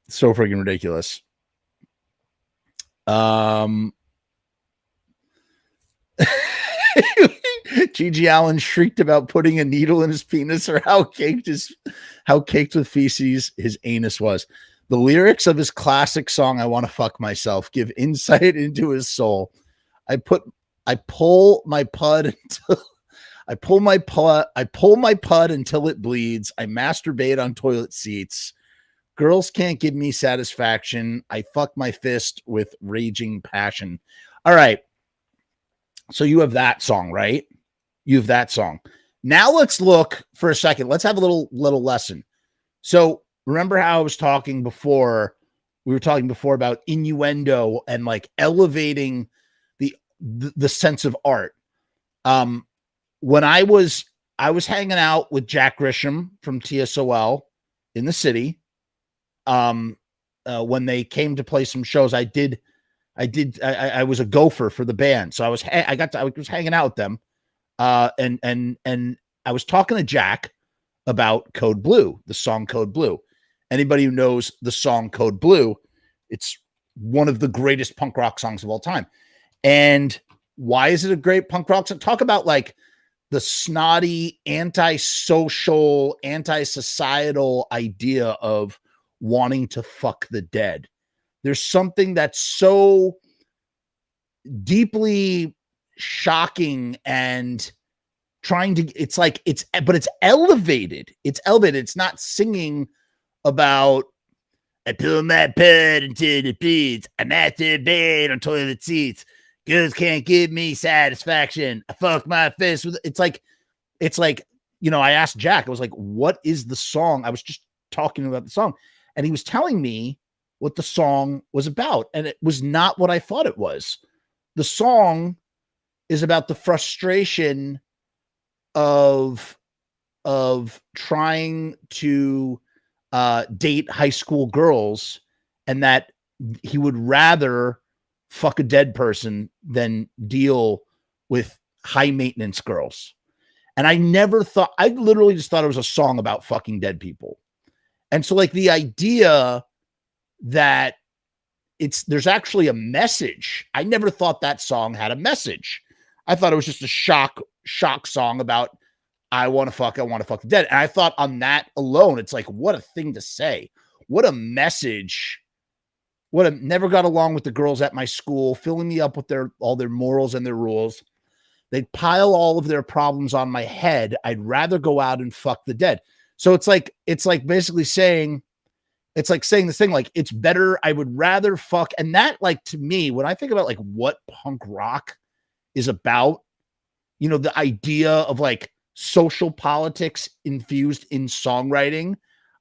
so friggin' ridiculous. GG Allin shrieked about putting a needle in his penis, or how caked with feces his anus was. The lyrics of his classic song "I Want to Fuck Myself" give insight into his soul. I pull my pud until it bleeds. I masturbate on toilet seats. Girls can't give me satisfaction. I fuck my fist with raging passion. All right. So you have that song, right? You have that song. Now let's look for a second. Let's have a little lesson. So remember how I was talking before? We were talking before about innuendo and like elevating the sense of art. When I was hanging out with Jack Grisham from TSOL in the city. When they came to play some shows, I did I was a gopher for the band. So I was hanging out with them. And I was talking to Jack about Code Blue, the song Code Blue. Anybody who knows the song Code Blue, it's one of the greatest punk rock songs of all time. And why is it a great punk rock song? Talk about like the snotty, antisocial, anti-societal idea of wanting to fuck the dead. There's something that's so deeply shocking and trying to, but it's elevated. It's elevated. It's not singing about, I pull my pud into the beads, I masturbate on toilet seats, girls can't give me satisfaction, I fuck my fist with, it's like, I asked Jack, I was like, what is the song? I was just talking about the song, and he was telling me what the song was about, and it was not what I thought it was. The song is about the frustration of trying to date high school girls, and that he would rather fuck a dead person than deal with high maintenance girls. And I literally just thought it was a song about fucking dead people. And so like the idea that there's actually a message. I never thought that song had a message. I thought it was just a shock song about, I want to fuck the dead. And I thought on that alone, it's like, what a thing to say. What a message. Never got along with the girls at my school, filling me up with all their morals and their rules. They'd pile all of their problems on my head. I'd rather go out and fuck the dead. So it's like basically saying, it's like saying this thing, like, it's better. I would rather fuck. And that, like, to me, when I think about like what punk rock is about, the idea of like social politics infused in songwriting,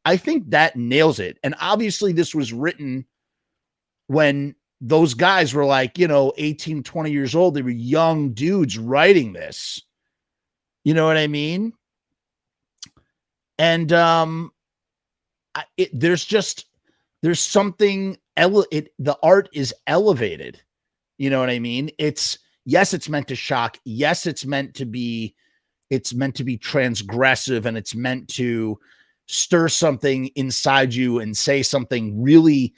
I think that nails it. And obviously this was written when those guys were like, 18, 20 years old. They were young dudes writing this. You know what I mean? And there's something, the art is elevated. You know what I mean? Yes, it's meant to shock. Yes, it's meant to be transgressive, and it's meant to stir something inside you and say something really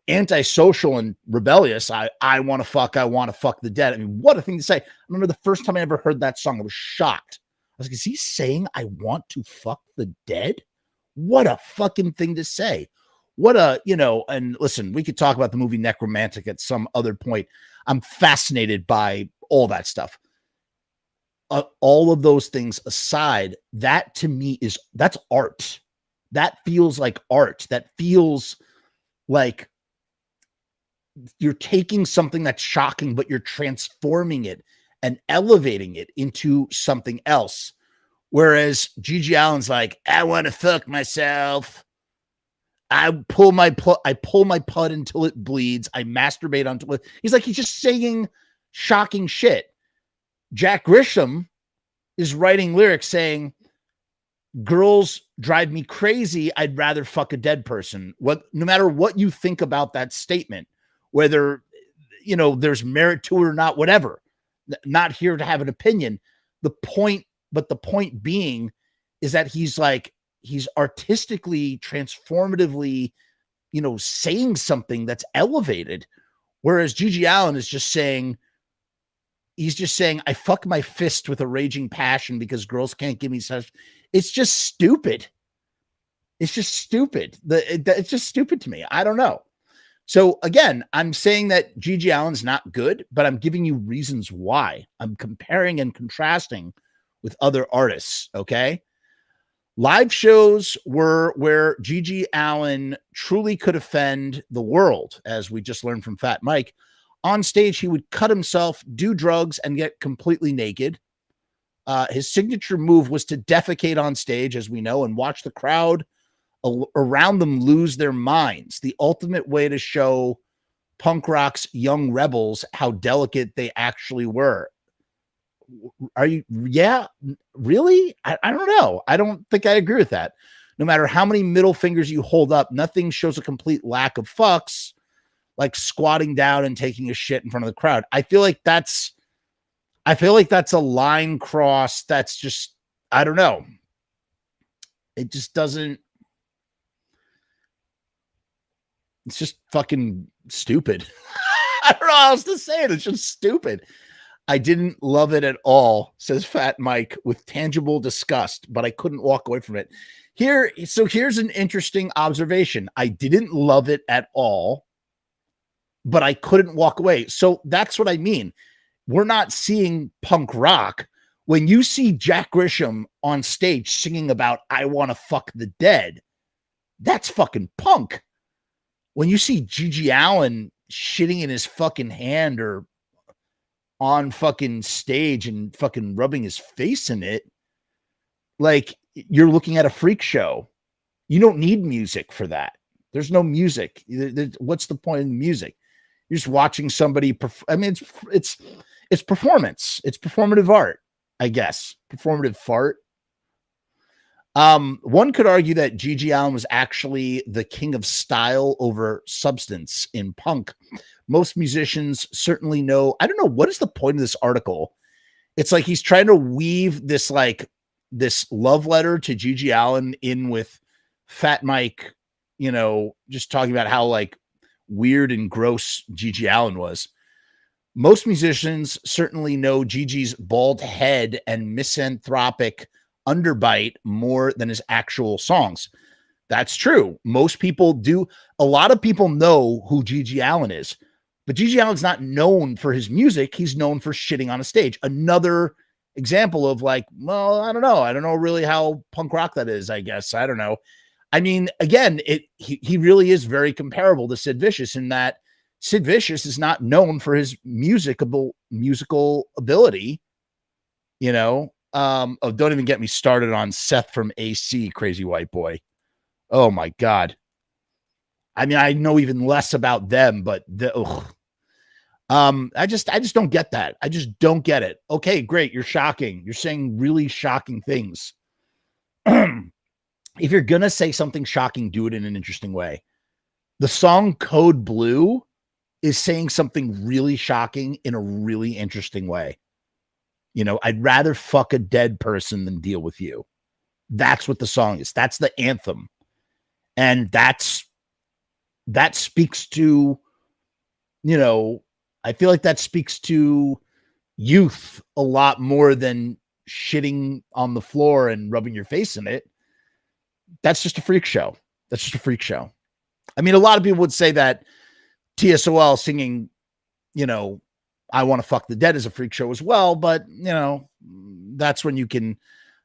antisocial and rebellious. I want to fuck the dead. I mean, what a thing to say. I remember the first time I ever heard that song, I was shocked. I was like, is he saying I want to fuck the dead? What a fucking thing to say. And listen, we could talk about the movie Necromantic at some other point. I'm fascinated by all that stuff. All of those things aside, that to me that's art. That feels like art. That feels like you're taking something that's shocking, but you're transforming it and elevating it into something else. Whereas GG Allin's like, I want to fuck myself. I pull my pud until it bleeds. I masturbate until it. He's just saying shocking shit. Jack Grisham is writing lyrics saying, girls drive me crazy. I'd rather fuck a dead person. No matter what you think about that statement, whether, there's merit to it or not, whatever, not here to have an opinion. The point being is that he's artistically, transformatively, saying something that's elevated. Whereas GG Allin is just saying, I fuck my fist with a raging passion because girls can't give me such. It's just stupid. It's just stupid. It's just stupid to me. I don't know. So again, I'm saying that GG Allin's not good, but I'm giving you reasons why. I'm comparing and contrasting with other artists. Okay. Live shows were where GG Allin truly could offend the world, as we just learned from Fat Mike. On stage, he would cut himself, do drugs, and get completely naked. His signature move was to defecate on stage, as we know, and watch the crowd around them lose their minds. The ultimate way to show punk rock's young rebels how delicate they actually were. Yeah, really? I don't know. I don't think I agree with that. No matter how many middle fingers you hold up, nothing shows a complete lack of fucks like squatting down and taking a shit in front of the crowd. I feel like that's a line cross. That's just, I don't know. It just doesn't, it's just fucking stupid. I don't know how else to say it. It's just stupid. I didn't love it at all, says Fat Mike with tangible disgust, but I couldn't walk away from it. Here's an interesting observation. I didn't love it at all, but I couldn't walk away. So that's what I mean. We're not seeing punk rock. When you see Jack Grisham on stage singing about I want to fuck the dead, that's fucking punk. When you see GG Allin shitting in his fucking hand or on fucking stage and fucking rubbing his face in it, like, you're looking at a freak show. You don't need music for that. There's no music. What's the point of the music? You're just watching somebody. I mean, it's performance. It's performative art, I guess. Performative fart. One could argue that GG Allin was actually the king of style over substance in punk. Most musicians certainly know. I don't know. What is the point of this article? It's like he's trying to weave this love letter to GG Allin in with Fat Mike, just talking about how like weird and gross GG Allin was. Most musicians certainly know GG's bald head and misanthropic underbite more than his actual songs. That's true. Most people do. A lot of people know who GG Allin is, but GG Allin's not known for his music. He's known for shitting on a stage. Another example of like, well, I don't know. I don't know really how punk rock that is, I guess. I don't know. I mean, again, he really is very comparable to Sid Vicious in that Sid Vicious is not known for his musical ability, Oh, don't even get me started on Seth from AC, Crazy White Boy. Oh my God. I mean, I know even less about them, but I just don't get that. I just don't get it. Okay, great. You're shocking. You're saying really shocking things. If you're going to say something shocking, do it in an interesting way. The song Code Blue is saying something really shocking in a really interesting way. I'd rather fuck a dead person than deal with you. That's what the song is. That's the anthem. And that speaks to, I feel like that speaks to youth a lot more than shitting on the floor and rubbing your face in it. That's just a freak show. That's just a freak show. I mean, a lot of people would say that TSOL singing, I want to fuck the dead is a freak show as well. But, that's when you can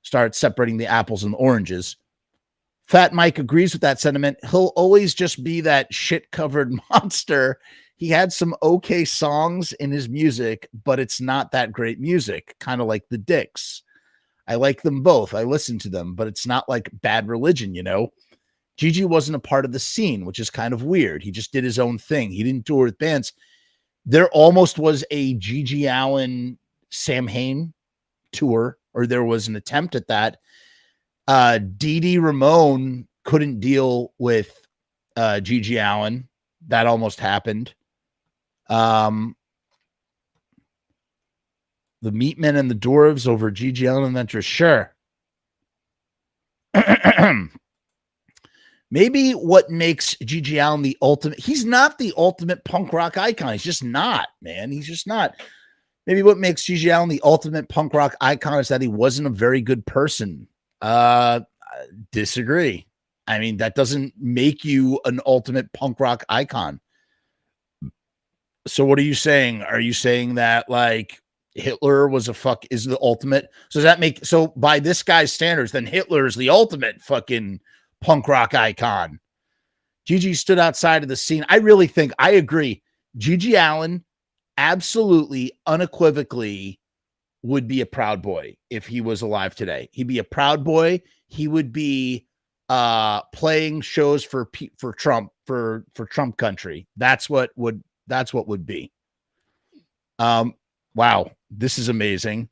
start separating the apples and the oranges. Fat Mike agrees with that sentiment. He'll always just be that shit-covered monster. He had some okay songs in his music, but it's not that great music, kind of like the Dicks. I like them both. I listen to them, but it's not like Bad Religion, GG wasn't a part of the scene, which is kind of weird. He just did his own thing. He didn't tour with bands. There almost was a GG Allin, Sam Hain tour, or there was an attempt at that. Dee Dee Ramone couldn't deal with GG Allin. That almost happened. The Meatmen and the Dwarves over GG Allin and Ventura. Sure. Maybe what makes GG Allin the ultimate, he's not the ultimate punk rock icon. He's just not, man. He's just not. Maybe what makes GG Allin the ultimate punk rock icon is that he wasn't a very good person. Disagree. I mean, that doesn't make you an ultimate punk rock icon. So what are you saying? Are you saying that like Hitler was is the ultimate? So does that make, so by this guy's standards, then Hitler is the ultimate fucking punk rock icon? GG stood outside of the scene. I really think, I agree. GG Allin absolutely, unequivocally would be a Proud Boy if he was alive today. He'd be a Proud Boy. He would be playing shows for Trump, for Trump country. That's what would be. Wow, this is amazing.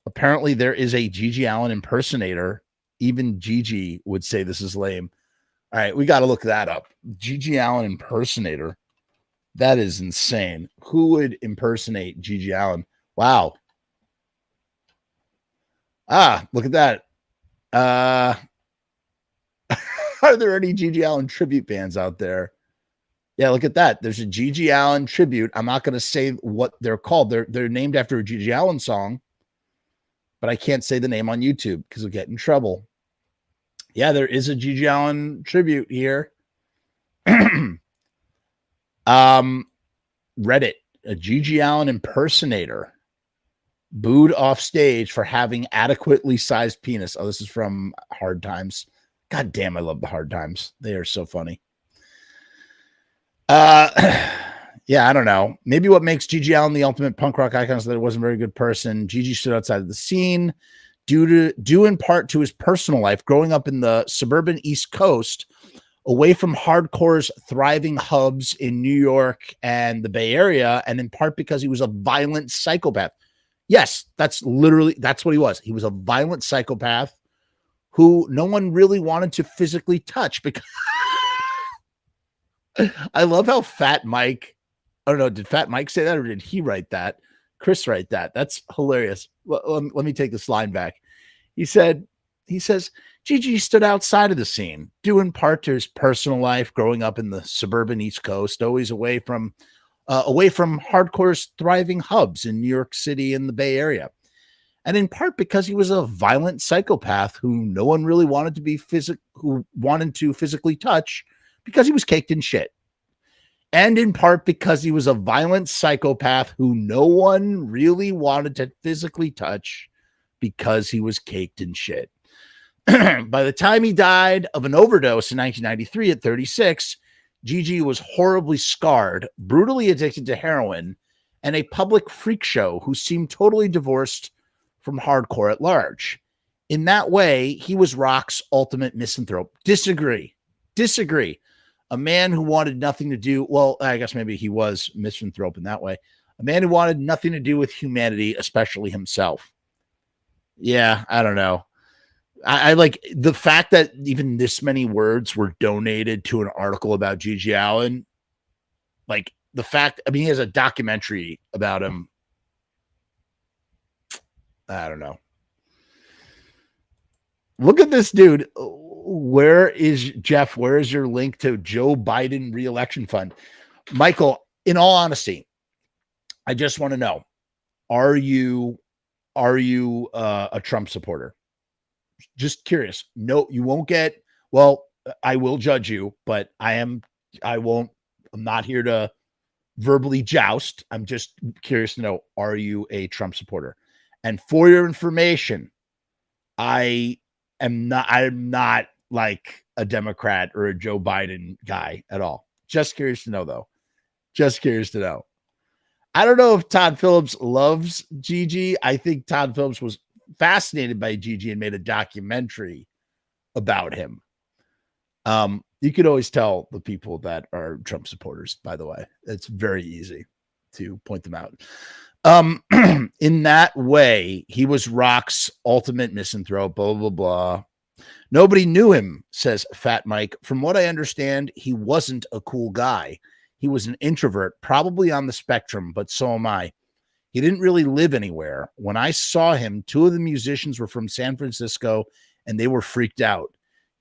Apparently there is a GG Allin impersonator. Even GG would say this is lame. All right, we got to look that up. GG Allin impersonator. That is insane. Who would impersonate GG Allin? Wow. Look at that. Are there any GG Allin tribute bands out there? Yeah, look at that. There's a GG Allin tribute. I'm not going to say what they're called. They're named after a GG Allin song, but I can't say the name on YouTube because we'll get in trouble. Yeah, there is a GG Allin tribute here. Reddit, a GG Allin impersonator booed off stage for having adequately sized penis. Oh, this is from Hard Times. God damn, I love the Hard Times. They are so funny. Yeah, I don't know. Maybe what makes GG Allin the ultimate punk rock icon is that he wasn't a very good person. GG stood outside of the scene due in part to his personal life, growing up in the suburban East Coast, away from hardcore's thriving hubs in New York and the Bay Area, and in part because he was a violent psychopath. Yes, that's what he was. He was a violent psychopath who no one really wanted to physically touch because I love how Fat Mike, I don't know, did Fat Mike say that or did he write that? Chris write that. That's hilarious. Let me take this line back. He says, GG stood outside of the scene, due in part to his personal life, growing up in the suburban East Coast, always away from hardcore's thriving hubs in New York City and the Bay Area. And in part because he was a violent psychopath who no one really wanted to physically touch because he was caked in shit. And in part because he was a violent psychopath who no one really wanted to physically touch because he was caked in shit. By the time he died of an overdose in 1993 at 36, GG was horribly scarred, brutally addicted to heroin, and a public freak show who seemed totally divorced from hardcore at large. In that way, he was rock's ultimate misanthrope. Disagree. A man who wanted nothing to do, well, I guess maybe he was misanthrope in that way. A man who wanted nothing to do with humanity, especially himself. Yeah, I don't know. I like the fact that even this many words were donated to an article about GG Allin. Like the fact, I mean, he has a documentary about him. I don't know. Look at this dude. Where is Jeff? Where is your link to Joe Biden re-election fund? Michael, in all honesty, I just want to know, are you a Trump supporter? Just curious. No, you won't get, well, I will judge you, but I'm not here to verbally joust. I'm just curious to know, are you a Trump supporter? And for your information, I'm not like a Democrat or a Joe Biden guy at all. Just curious to know, though. Just curious to know. I don't know if Todd Phillips loves GG. I think Todd Phillips was fascinated by GG and made a documentary about him. You could always tell the people that are Trump supporters, by the way. It's very easy to point them out. In that way, he was rock's ultimate misanthrope, blah, blah, blah. Nobody knew him, says Fat Mike. From what I understand, he wasn't a cool guy. He was an introvert, probably on the spectrum, but so am I. He didn't really live anywhere. When I saw him, two of the musicians were from San Francisco, and they were freaked out.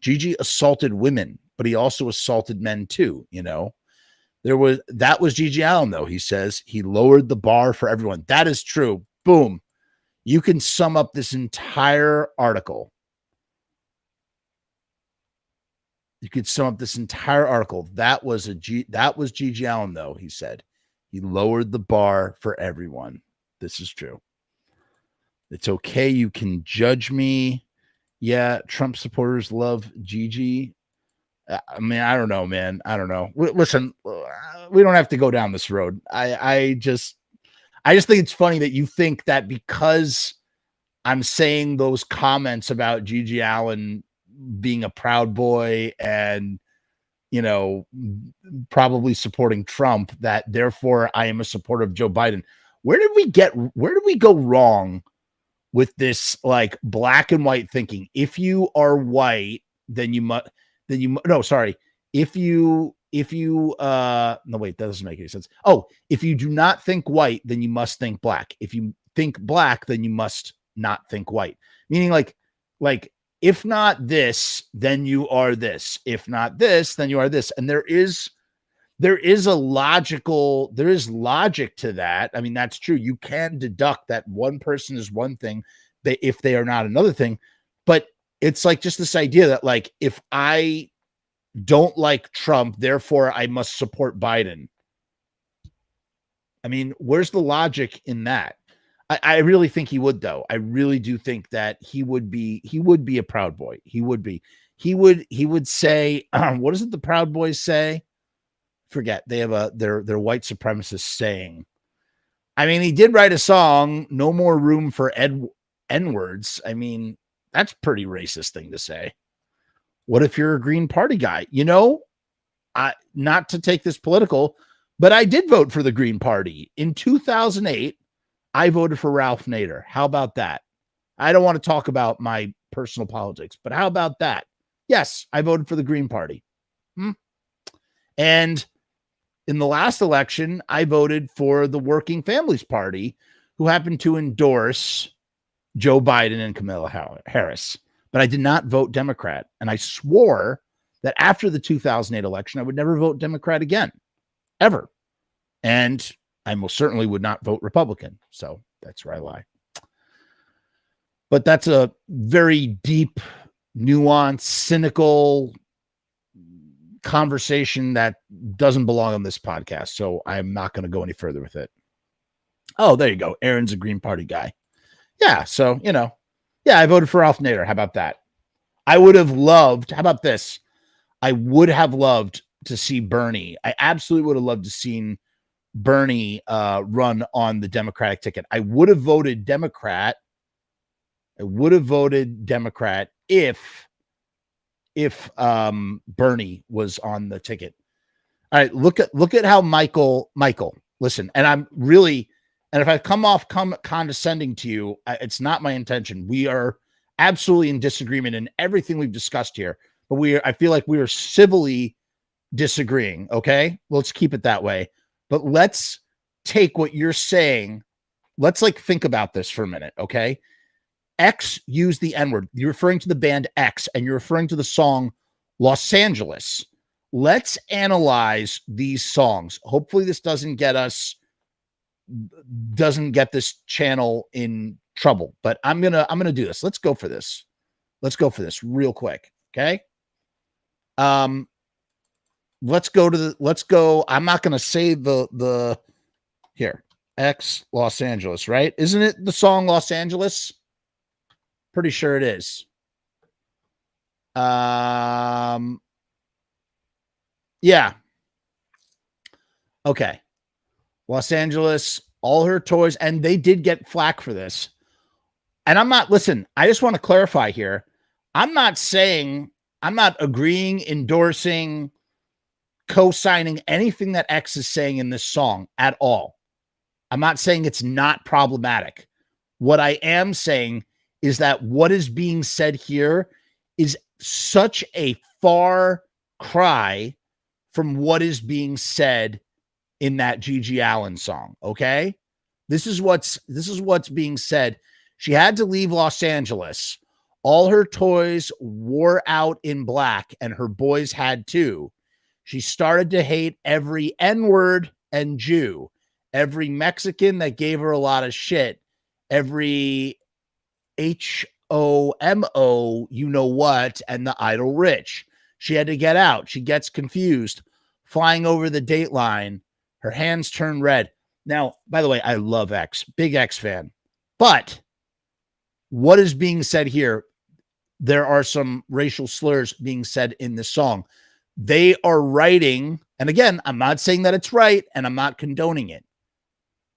GG assaulted women, but he also assaulted men too, you know. That was GG Allin, though. He says he lowered the bar for everyone. That is true. Boom. You can sum up this entire article. That was GG Allin, though. He said he lowered the bar for everyone. This is true. It's okay. You can judge me. Yeah, Trump supporters love GG. I mean, I don't know, man. I don't know. Listen, we don't have to go down this road. I just think it's funny that you think that because I'm saying those comments about GG Allin being a Proud Boy and, you know, probably supporting Trump, that therefore I am a supporter of Joe Biden. Where did we go wrong with this like black and white thinking? If you are white, then you must, if you no, wait, that doesn't make any sense. Oh, if you do not think white, then you must think black. If you think black, then you must not think white. Meaning like if not this, then you are this. If not this, then you are this. And there is logic to that. I mean, that's true. You can deduct that one person is one thing, if they are not another thing. But it's like just this idea that like, if I don't like Trump, therefore I must support Biden. I mean, where's the logic in that? I really think he would, though. I really do think that he would be a Proud Boy. He would say, what does it the Proud Boys say? Forget. They have their white supremacist saying. I mean, he did write a song, "No More Room for N-Words." I mean, that's a pretty racist thing to say. What if you're a Green Party guy? You know, not to take this political, but I did vote for the Green Party in 2008. I voted for Ralph Nader. How about that? I don't want to talk about my personal politics, but how about that? Yes, I voted for the Green Party. And in the last election, I voted for the Working Families Party, who happened to endorse Joe Biden and Kamala Harris. But I did not vote Democrat. And I swore that after the 2008 election, I would never vote Democrat again, ever. And I most certainly would not vote Republican. So that's where I lie. But that's a very deep, nuanced, cynical conversation that doesn't belong on this podcast. So I'm not going to go any further with it. Oh, there you go. Aaron's a Green Party guy. Yeah. So, yeah, I voted for Ralph Nader. How about that? I would have loved, how about this? I would have loved to see Bernie. I absolutely would have loved to see Bernie run on the Democratic ticket. I would have voted Democrat. If Bernie was on the ticket. All right, look at how Michael, listen, and if I come off condescending to you, it's not my intention. We are absolutely in disagreement in everything we've discussed here, but I feel like we are civilly disagreeing. Okay, let's keep it that way. But let's take what you're saying. Let's think about this for a minute. Okay. X used the N-word. You're referring to the band X, and you're referring to the song Los Angeles. Let's analyze these songs. Hopefully this doesn't get this channel in trouble, but I'm going to do this. Let's go for this. Real quick. Okay. Let's go. I'm not going to say the here, X Los Angeles, right? Isn't it the song Los Angeles? Pretty sure it is. Yeah. Okay. Los Angeles, all her toys, and they did get flack for this. And I just want to clarify here. I'm not agreeing, endorsing, co-signing anything that X is saying in this song at all. I'm not saying it's not problematic. What I am saying is that what is being said here is such a far cry from what is being said in that GG Allin song. Okay. This is what's being said. She had to leave Los Angeles. All her toys wore out in black, and her boys had too. She started to hate every N-word and Jew, every Mexican that gave her a lot of shit, every HOMO, you know what, and the idle rich. She had to get out. She gets confused, flying over the dateline. Her hands turn red. Now, by the way, I love X, big X fan. But what is being said here? There are some racial slurs being said in this song. They are writing, and again, I'm not saying that it's right, and I'm not condoning it.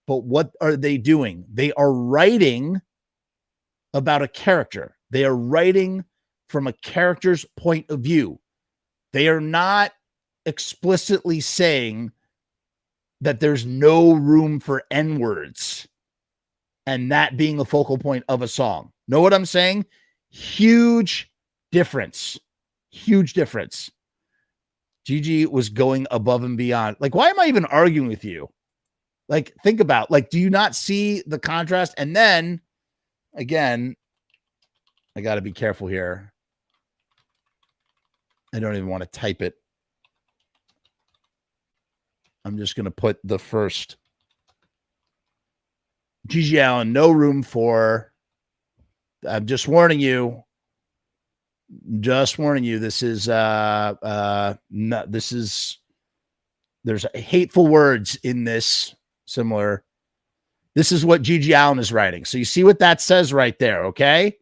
But what are they doing? They are writing about a character. They are writing from a character's point of view. They are not explicitly saying that there's no room for N-words and that being the focal point of a song. Know what I'm saying? Huge difference. Huge difference. GG was going above and beyond. Like, why am I even arguing with you? Like, think about, like, do you not see the contrast? And then, again, I got to be careful here. I don't even want to type it. I'm just going to put the first. GG Allin, no room for. I'm just warning you. Just warning you. This is there's hateful words in this. Similar. This is what GG Allin is writing. So you see what that says right there, okay?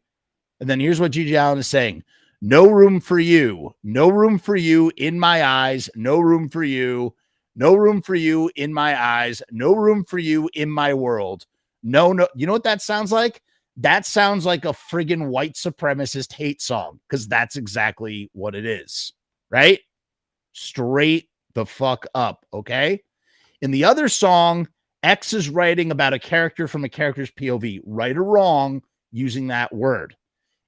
And then here's what GG Allin is saying. No room for you. No room for you in my eyes. No room for you. No room for you in my eyes. No room for you in my world. No. You know what that sounds like? That sounds like a friggin' white supremacist hate song, because that's exactly what it is, right? Straight the fuck up, okay? In the other song, X is writing about a character from a character's POV, right or wrong, using that word.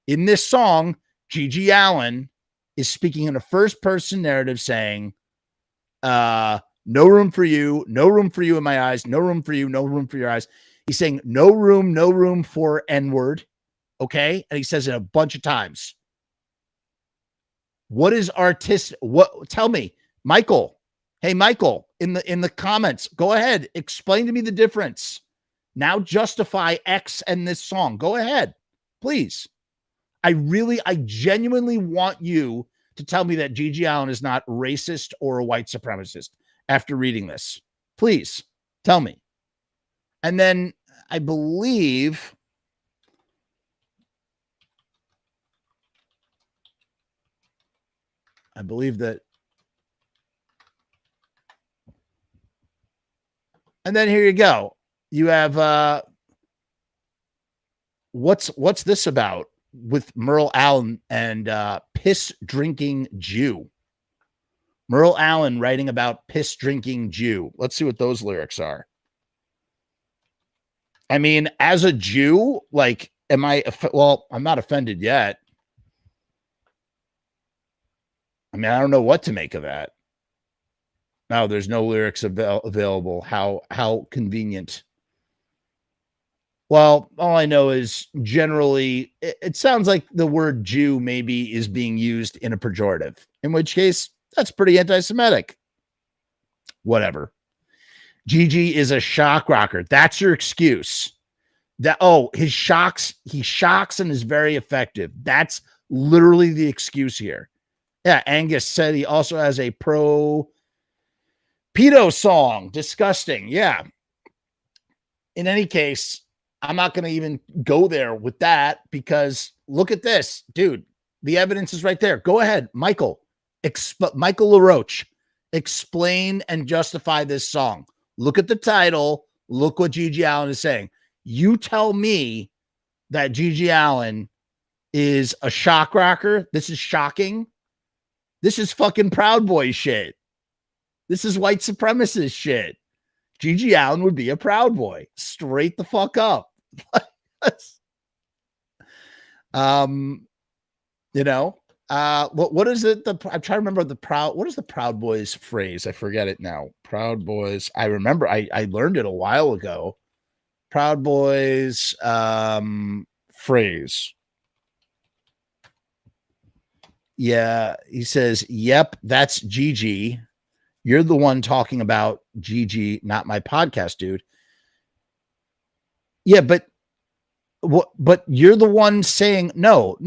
In this song, GG Allin is speaking in a first-person narrative saying, no room for you in my eyes, no room for you, no room for your eyes. He's saying no room for N-word, okay? And he says it a bunch of times. What is artistic? What? Tell me, Michael. Hey, Michael, in the comments, go ahead. Explain to me the difference. Now justify X and this song. Go ahead, please. I genuinely want you to tell me that GG Allin is not racist or a white supremacist after reading this. Please tell me. And then I believe that. And then here you go. You have what's this about with Merle Allin and piss drinking Jew. Merle Allin writing about piss drinking Jew. Let's see what those lyrics are. I mean, as a Jew, like, am I? Well, I'm not offended yet. I mean, I don't know what to make of that. No, there's no lyrics available. How convenient. Well, all I know is generally it sounds like the word Jew maybe is being used in a pejorative, in which case that's pretty anti-Semitic. Whatever. GG is a shock rocker. That's your excuse. He shocks and is very effective. That's literally the excuse here. Yeah, Angus said he also has a pro pedo song. Disgusting. Yeah. In any case, I'm not going to even go there with that, because look at this, dude. The evidence is right there. Go ahead, Michael. Michael LaRoche, explain and justify this song. Look at the title. Look what GG Allin is saying. You tell me that GG Allin is a shock rocker. This is shocking. This is fucking Proud Boy shit. This is white supremacist shit. GG Allin would be a Proud Boy. Straight the fuck up. You know, what is it? I'm trying to remember what is the Proud Boys phrase? I forget it now. Proud Boys. I remember I learned it a while ago. Proud Boys phrase. Yeah, he says, yep, that's GG. You're the one talking about GG, not my podcast, dude. Yeah, but you're the one saying no,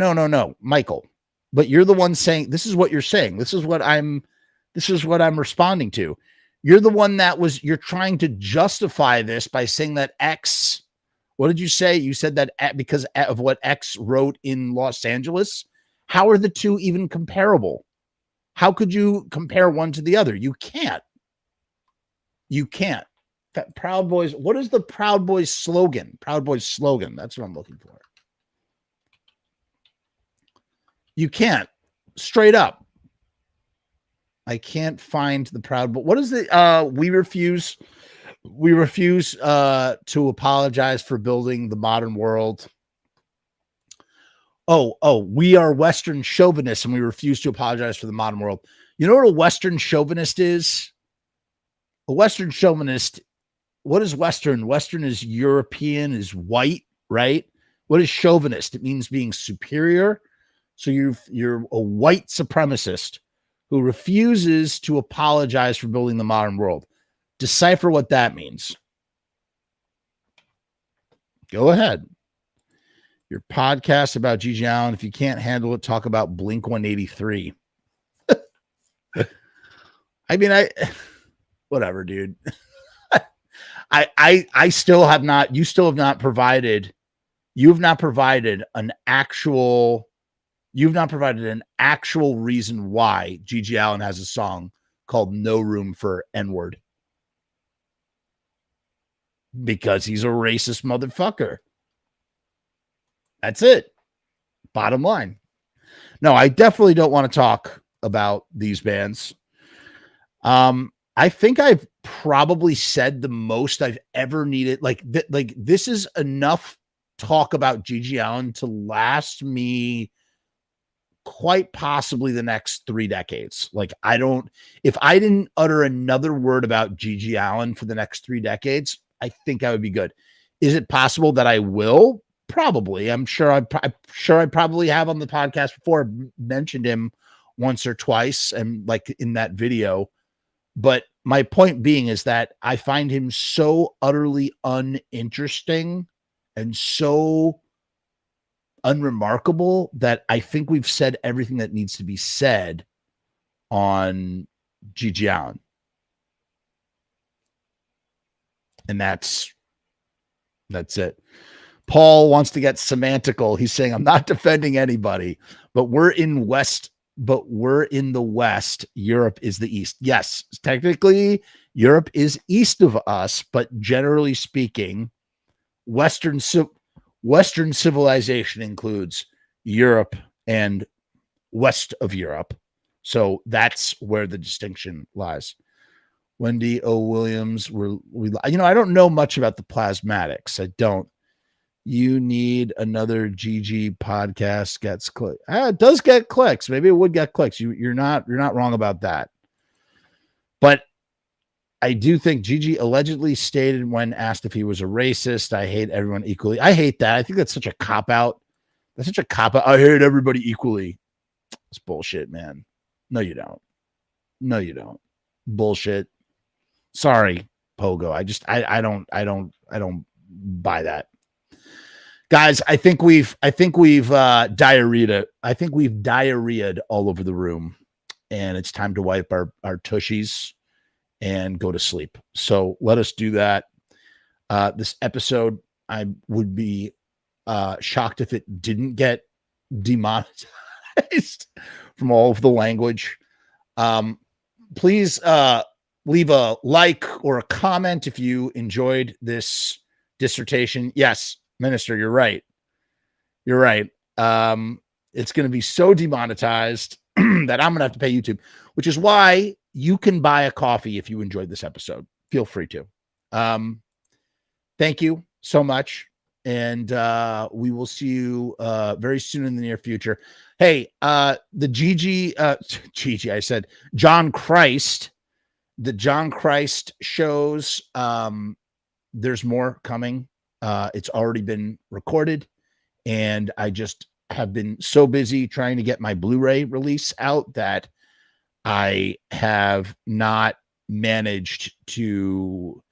Michael. But you're the one saying this is what you're saying. This is what I'm responding to. You're the one you're trying to justify this by saying that X. What did you say? You said that because of what X wrote in Los Angeles. How are the two even comparable? How could you compare one to the other? You can't. You can't. Proud Boys. What is the Proud Boys slogan? Proud Boys slogan. That's what I'm looking for. You can't. Straight up. I can't find the Proud Boys. What is the we refuse to apologize for building the modern world. We are Western chauvinists and we refuse to apologize for the modern world. You know what a Western chauvinist is? A Western chauvinist, what is Western? Western is European, is white, right? What is chauvinist? It means being superior. So you're a white supremacist who refuses to apologize for building the modern world. Decipher what that means. Go ahead. Your podcast about GG Allin. If you can't handle it, talk about Blink 183. I mean, whatever, dude. I still have not, you still have not provided, you've not provided an actual reason why GG Allin has a song called No Room for N-Word. Because he's a racist motherfucker. That's it. Bottom line. No, I definitely don't want to talk about these bands. I think I've probably said the most I've ever needed. Like this is enough talk about GG Allin to last me quite possibly the next 3 decades. Like if I didn't utter another word about GG Allin for the next 3 decades, I think I would be good. Is it possible that I will? Probably. I'm sure I probably have on the podcast before mentioned him once or twice and like in that video. But my point being is that I find him so utterly uninteresting and so unremarkable that I think we've said everything that needs to be said on GG Allin. And that's it. Paul wants to get semantical. He's saying, I'm not defending anybody, but we're in the West. Europe is the East. Yes, technically Europe is east of us, but generally speaking, Western civilization includes Europe and west of Europe. So that's where the distinction lies. Wendy O. Williams, I don't know much about the plasmatics. I don't. You need another GG podcast gets clicks. It does get clicks. Maybe it would get clicks. You're not wrong about that. But I do think GG allegedly stated when asked if he was a racist, I hate everyone equally. I hate that. I think that's such a cop-out. That's such a cop-out. I hate everybody equally. It's bullshit, man. No, you don't. No, you don't. Bullshit. Sorry, Pogo. I don't buy that. Guys, I think we've diarrheaed. I think we've diarrheaed all over the room, and it's time to wipe our tushies and go to sleep. So let us do that. This episode, I would be shocked if it didn't get demonetized from all of the language. Please leave a like or a comment if you enjoyed this dissertation. Yes, Minister, you're right. You're right. It's going to be so demonetized that I'm going to have to pay YouTube, which is why you can buy a coffee if you enjoyed this episode. Feel free to. Thank you so much. And we will see you very soon in the near future. Hey, the GG, I said John Christ, the John Christ shows. There's more coming. It's already been recorded, and I just have been so busy trying to get my Blu-ray release out that I have not managed to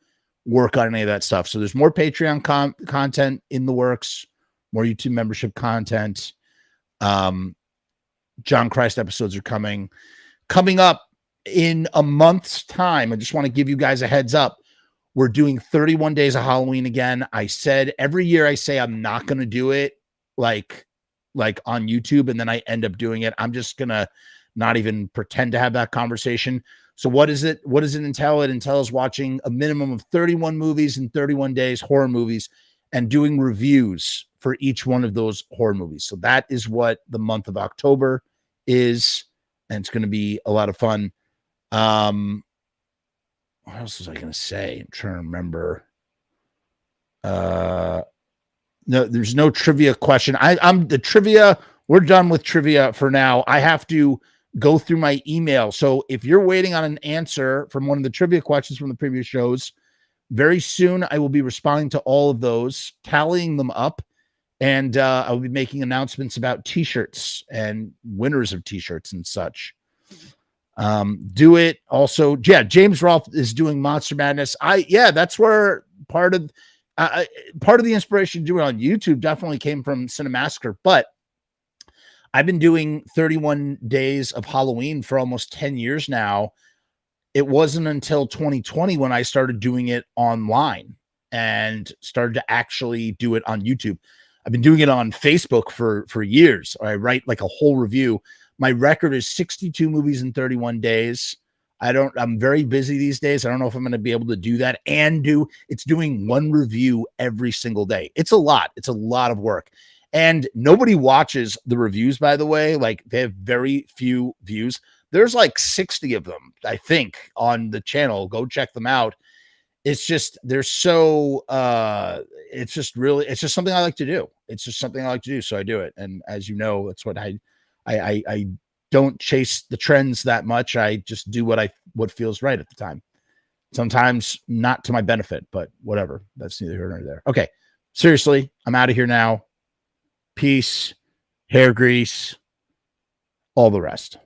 work on any of that stuff. So there's more Patreon content in the works, more YouTube membership content. John Christ episodes are coming up in a month's time. I just want to give you guys a heads up. We're doing 31 days of Halloween again. I said every year I say I'm not going to do it like on YouTube, and then I end up doing it. I'm just going to not even pretend to have that conversation. So what is it? What does it entail? It entails watching a minimum of 31 movies in 31 days, horror movies, and doing reviews for each one of those horror movies. So that is what the month of October is, and it's going to be a lot of fun. What else was I going to say? I'm trying to remember. No, there's no trivia question. I'm the trivia. We're done with trivia for now. I have to go through my email. So if you're waiting on an answer from one of the trivia questions from the previous shows, very soon I will be responding to all of those, tallying them up, and I will be making announcements about t-shirts and winners of t-shirts and such. Do it also. Yeah, James Rolfe is doing Monster Madness. That's where part of the inspiration to do it on YouTube definitely came from Cinemassacre, but I've been doing 31 days of Halloween for almost 10 years now. It wasn't until 2020 when I started doing it online and started to actually do it on YouTube. I've been doing it on Facebook for years. I write like a whole review. My record is 62 movies in 31 days. I'm very busy these days. I don't know if I'm going to be able to do that and it's doing one review every single day. It's a lot. It's a lot of work. And nobody watches the reviews, by the way. Like, they have very few views. There's like 60 of them, I think, on the channel. Go check them out. It's just, they're so, it's just something I like to do. It's just something I like to do. So I do it. And as you know, that's what I don't chase the trends that much. I just do what feels right at the time. Sometimes not to my benefit, but whatever. That's neither here nor there. Okay. Seriously, I'm out of here now. Peace, hair grease, all the rest.